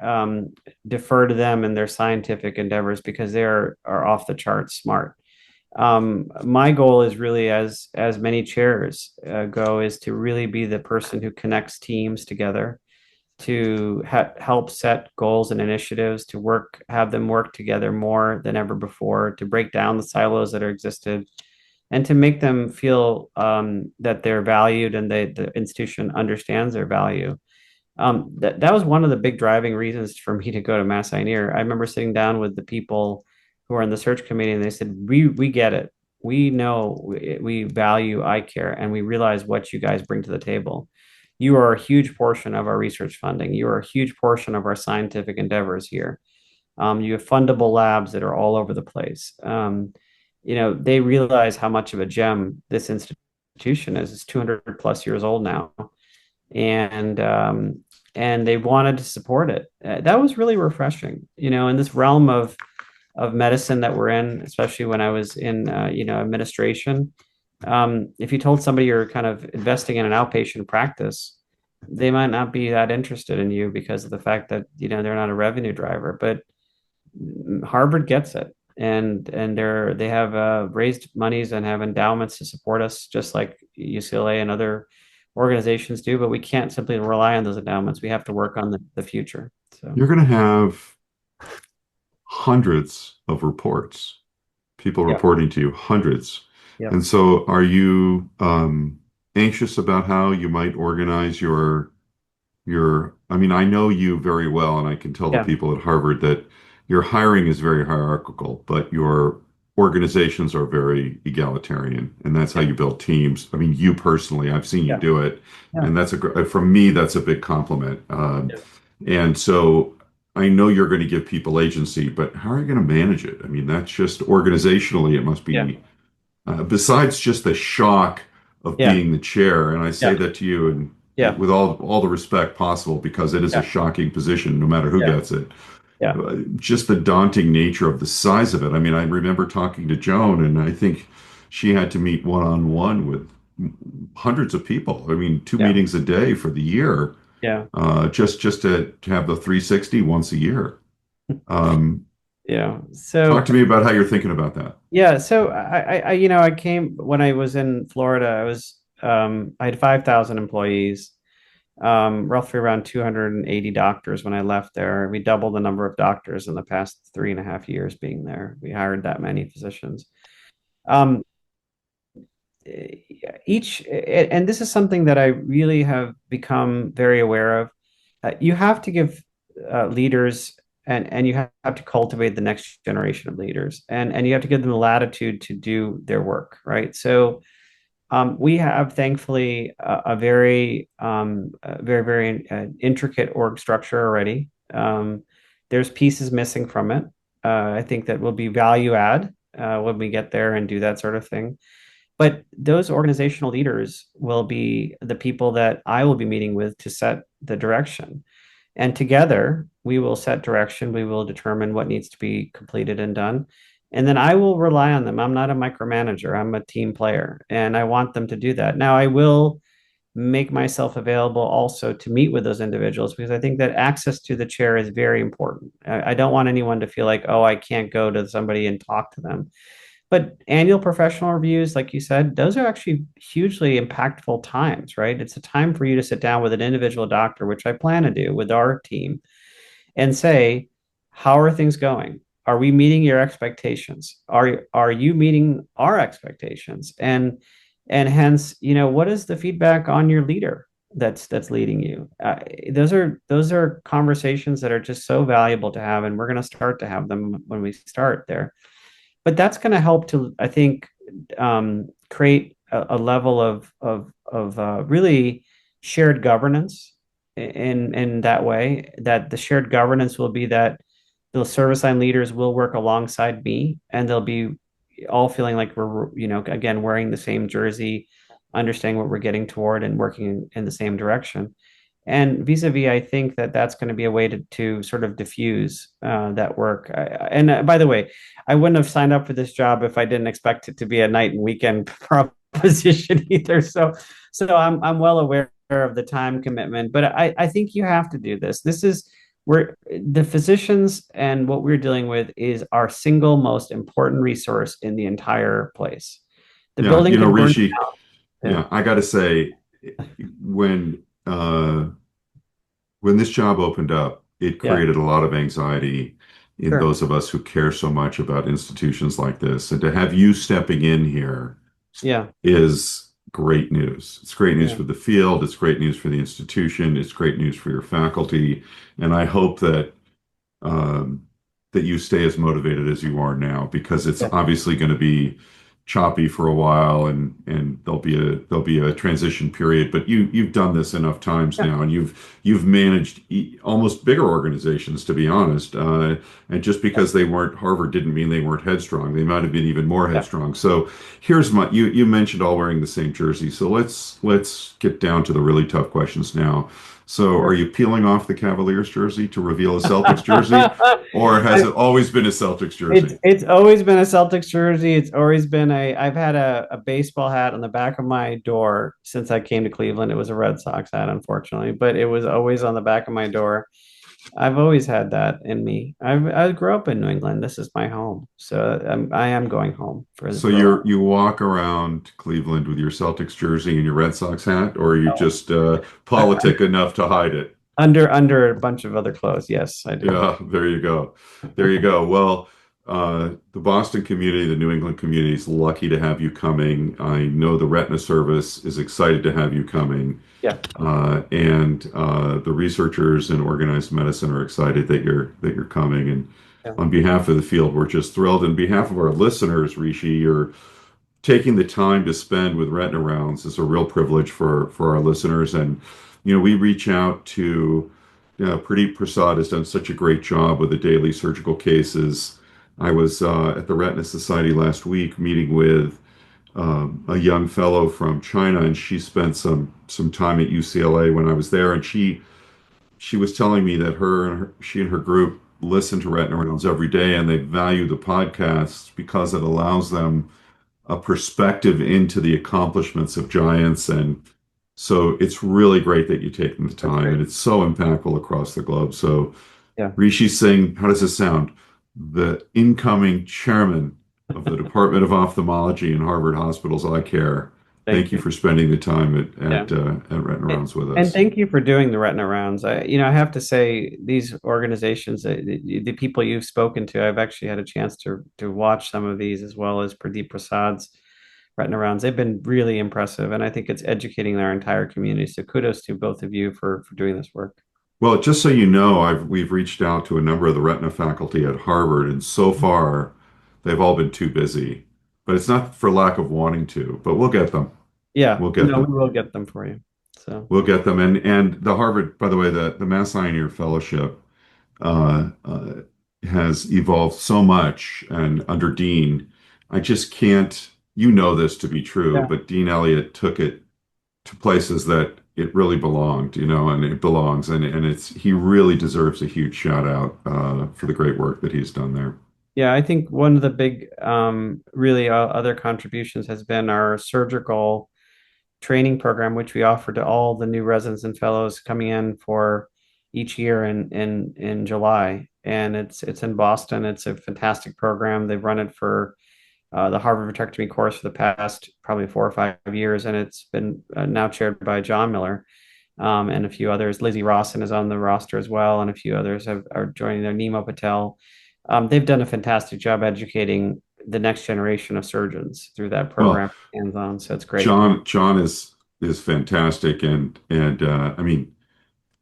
[SPEAKER 3] defer to them in their scientific endeavors because they are off the charts smart. My goal is really, as many chairs go, is to really be the person who connects teams together, to help set goals and initiatives, to have them work together more than ever before, to break down the silos that are existed, and to make them feel that they're valued and the institution understands their value. That was one of the big driving reasons for me to go to Mass Pioneer. I remember sitting down with the people who are in the search committee, and they said, "We get it. We know we value eye care, and we realize what you guys bring to the table. You are a huge portion of our research funding. You are a huge portion of our scientific endeavors here. You have fundable labs that are all over the place." They realize how much of a gem this institution is. It's 200 plus years old now, and they wanted to support it. That was really refreshing. In this realm of medicine that we're in, especially when I was in administration. If you told somebody you're kind of investing in an outpatient practice, they might not be that interested in you because of the fact that they're not a revenue driver. But Harvard gets it, and they have raised monies and have endowments to support us, just like UCLA and other organizations do. But we can't simply rely on those endowments. We have to work on the future. So
[SPEAKER 2] You're going to have hundreds of reports, people
[SPEAKER 3] yeah,
[SPEAKER 2] reporting to you, hundreds.
[SPEAKER 3] yeah,
[SPEAKER 2] And so are you anxious about how you might organize I mean, I know you very well, and I can tell the
[SPEAKER 3] yeah,
[SPEAKER 2] people at Harvard that your hiring is very hierarchical, but your organizations are very egalitarian, and that's how
[SPEAKER 3] yeah,
[SPEAKER 2] you build teams. I mean, you personally, I've seen you
[SPEAKER 3] yeah,
[SPEAKER 2] do it,
[SPEAKER 3] yeah,
[SPEAKER 2] and from me, that's a big compliment.
[SPEAKER 3] yeah,
[SPEAKER 2] And so I know you're going to give people agency, but how are you going to manage it? I mean, that's just organizationally, it must
[SPEAKER 3] yeah,
[SPEAKER 2] be besides just the shock of
[SPEAKER 3] yeah,
[SPEAKER 2] being the chair, and I say
[SPEAKER 3] yeah,
[SPEAKER 2] that to you and
[SPEAKER 3] yeah,
[SPEAKER 2] with all the respect possible because it is a
[SPEAKER 3] yeah,
[SPEAKER 2] shocking position, no matter who
[SPEAKER 3] yeah,
[SPEAKER 2] gets it.
[SPEAKER 3] yeah,
[SPEAKER 2] Just the daunting nature of the size of it. I mean, I remember talking to Joan, and I think she had to meet one-on-one with hundreds of people. I mean, two
[SPEAKER 3] yeah,
[SPEAKER 2] meetings a day for the year,
[SPEAKER 3] yeah,
[SPEAKER 2] just to have the 360 once a year. Um,
[SPEAKER 3] yeah.
[SPEAKER 2] Talk
[SPEAKER 3] So
[SPEAKER 2] to me about how you're thinking about that.
[SPEAKER 3] yeah, so I came when I was in Florida. I had 5,000 employees, roughly around 280 doctors when I left there. We doubled the number of doctors in the past 3.5 years being there. We hired that many physicians. Um, and this is something that I really have become very aware of. You have to give leaders and you have to cultivate the next generation of leaders, and you have to give them the latitude to do their work, right? So we have thankfully very intricate org structure already. There's pieces missing from it. I think that will be value add when we get there and do that sort of thing. But those organizational leaders will be the people that I will be meeting with to set the direction. And together, we will set direction. We will determine what needs to be completed and done. And then I will rely on them. I'm not a micromanager, I'm a team player, and I want them to do that. Now, I will make myself available also to meet with those individuals because I think that access to the chair is very important. I don't want anyone to feel like, oh, I can't go to somebody and talk to them. But annual professional reviews, like you said, those are actually hugely impactful times, right? It's a time for you to sit down with an individual doctor, which I plan to do with our team, and say, how are things going? Are we meeting your expectations? Are you meeting our expectations? And hence, what is the feedback on your leader that's leading you? Those are conversations that are just so valuable to have, and we're going to start to have them when we start there. But that's going to help to, I think, create a level of really shared governance in that way. That the shared governance will be that the service line leaders will work alongside me, and they'll be all feeling like we're, again, wearing the same jersey, understanding what we're getting toward, and working in the same direction. And vis-a-vis, I think that that's going to be a way to sort of diffuse that work. By the way, I wouldn't have signed up for this job if I didn't expect it to be a night and weekend proposition either. So I'm well aware of the time commitment, but I think you have to do this. This is where the physicians and what we're dealing with is our single most important resource in the entire place. The
[SPEAKER 2] Yeah,
[SPEAKER 3] building could burn
[SPEAKER 2] Rishi,
[SPEAKER 3] down.
[SPEAKER 2] yeah, I got to say, when when this job opened up, it
[SPEAKER 3] Yeah,
[SPEAKER 2] created a lot of anxiety in
[SPEAKER 3] sure.
[SPEAKER 2] those of us who care so much about institutions like this. And to have you stepping in here
[SPEAKER 3] Yeah,
[SPEAKER 2] is great news. It's great news
[SPEAKER 3] yeah,
[SPEAKER 2] for the field. It's great news for the institution. It's great news for your faculty. And I hope um, that you stay as motivated as you are now, because it's
[SPEAKER 3] yeah,
[SPEAKER 2] obviously going to be choppy for a while, and there'll be a transition period. But you've done this enough times
[SPEAKER 3] yeah,
[SPEAKER 2] now, and you've managed almost bigger organizations, to be honest. And just because they weren't Harvard didn't mean they weren't headstrong. They might have been even more
[SPEAKER 3] yeah.
[SPEAKER 2] headstrong. So here's my you mentioned all wearing the same jersey. So let's get down to the really tough questions now. So, are
[SPEAKER 3] Sure.
[SPEAKER 2] you peeling off the Cavaliers jersey to reveal a Celtics jersey, or has it always been a Celtics jersey?
[SPEAKER 3] It's always been a Celtics jersey. It's always been I've had a baseball hat on the back of my door since I came to Cleveland. It was a Red Sox hat, unfortunately, but it was always on the back of my door. I've always had that in me. I grew up in New England. This is my home, so I am going home
[SPEAKER 2] So
[SPEAKER 3] for a while.
[SPEAKER 2] you walk around Cleveland with your Celtics jersey and your Red Sox hat, or are you just politic enough to hide it?
[SPEAKER 3] Under a bunch of other clothes. Yes, I do.
[SPEAKER 2] Yeah, there you go. There you go. Well, the Boston community, the New England community is lucky to have you coming. I know the Retina Service is excited to have you coming.
[SPEAKER 3] Yeah,
[SPEAKER 2] And the researchers in organized medicine are excited that you're coming. And
[SPEAKER 3] yeah,
[SPEAKER 2] on behalf of the field, we're just thrilled. On behalf of our listeners, Rishi, you're taking the time to spend with Retina Rounds is a real privilege for our listeners. And we reach out to Pradeep Prasad has done such a great job with the daily surgical cases. I was at the Retina Society last week meeting with a young fellow from China, and she spent some time at UCLA when I was there, and she was telling me that she and her group listen to Retina Rounds every day, and they value the podcasts because it allows them a perspective into the accomplishments of giants. And so it's really great that you've taken the
[SPEAKER 3] that's
[SPEAKER 2] time,
[SPEAKER 3] great.
[SPEAKER 2] and it's so impactful across the globe. So
[SPEAKER 3] Yeah,
[SPEAKER 2] Rishi Singh, how does this sound? The incoming chairman of the Department of Ophthalmology in Harvard Hospital's Eye Care.
[SPEAKER 3] thank
[SPEAKER 2] Thank you
[SPEAKER 3] you.
[SPEAKER 2] for spending the time at
[SPEAKER 3] Yeah.
[SPEAKER 2] at Retina Rounds with
[SPEAKER 3] And
[SPEAKER 2] us.
[SPEAKER 3] thank you for doing the Retina rounds. I have to say, these organizations, the people you've spoken to, I've actually had a chance to watch some of these as well as Pradeep Prasad's Retina rounds. They've been really impressive, and I think it's educating our entire community. So kudos to both of you for doing this work.
[SPEAKER 2] Well, just so you know, we've reached out to a number of the retina faculty at Harvard, and so far they've all been too busy. But it's not for lack of wanting to, but we'll get them.
[SPEAKER 3] Yeah,
[SPEAKER 2] We'll get
[SPEAKER 3] no,
[SPEAKER 2] them.
[SPEAKER 3] we will get them for you. So
[SPEAKER 2] We'll get them. And the Harvard, by the way, the Mass Eye and Ear Fellowship uh, uh, has evolved so much, and under Dean, I just can't. You know this to be true,
[SPEAKER 3] yeah,
[SPEAKER 2] but Dean Elliott took it to places that it really belonged, and it belongs, and it's he really deserves a huge shout out for the great work that he's done there.
[SPEAKER 3] yeah. I think one of the big, really other contributions has been our surgical training program, which we offer to all the new residents and fellows coming in for each year in July. And it's in Boston. It's a fantastic program. They've run it for the Harvard Vitrectomy course for the past probably 4 or 5 years, and it's been now chaired by John Miller and a few others. Lizzie Rawson is on the roster as well, and a few others are joining there. Nemo Patel. They've done a fantastic job educating the next generation of surgeons through that
[SPEAKER 2] Well,
[SPEAKER 3] program, hands-on. So it's great.
[SPEAKER 2] John is fantastic, and I mean,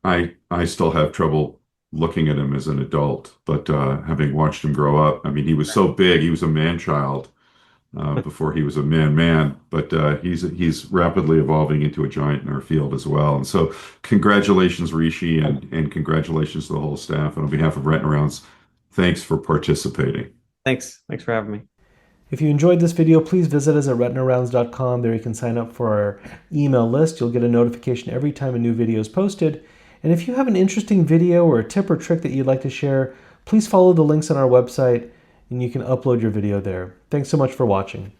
[SPEAKER 2] I still have trouble looking at him as an adult, but having watched him grow up, I mean, he was so big, he was a man child before he was a man, but he's rapidly evolving into a giant in our field as well. And so, congratulations, Rishi, and congratulations to the whole staff. And on behalf of Retina Rounds, thanks for participating.
[SPEAKER 3] Thanks for having me.
[SPEAKER 1] If you enjoyed this video, please visit us at RetinaRounds.com. There you can sign up for our email list. You'll get a notification every time a new video is posted. And if you have an interesting video or a tip or trick that you'd like to share, please follow the links on our website and you can upload your video there. Thanks so much for watching.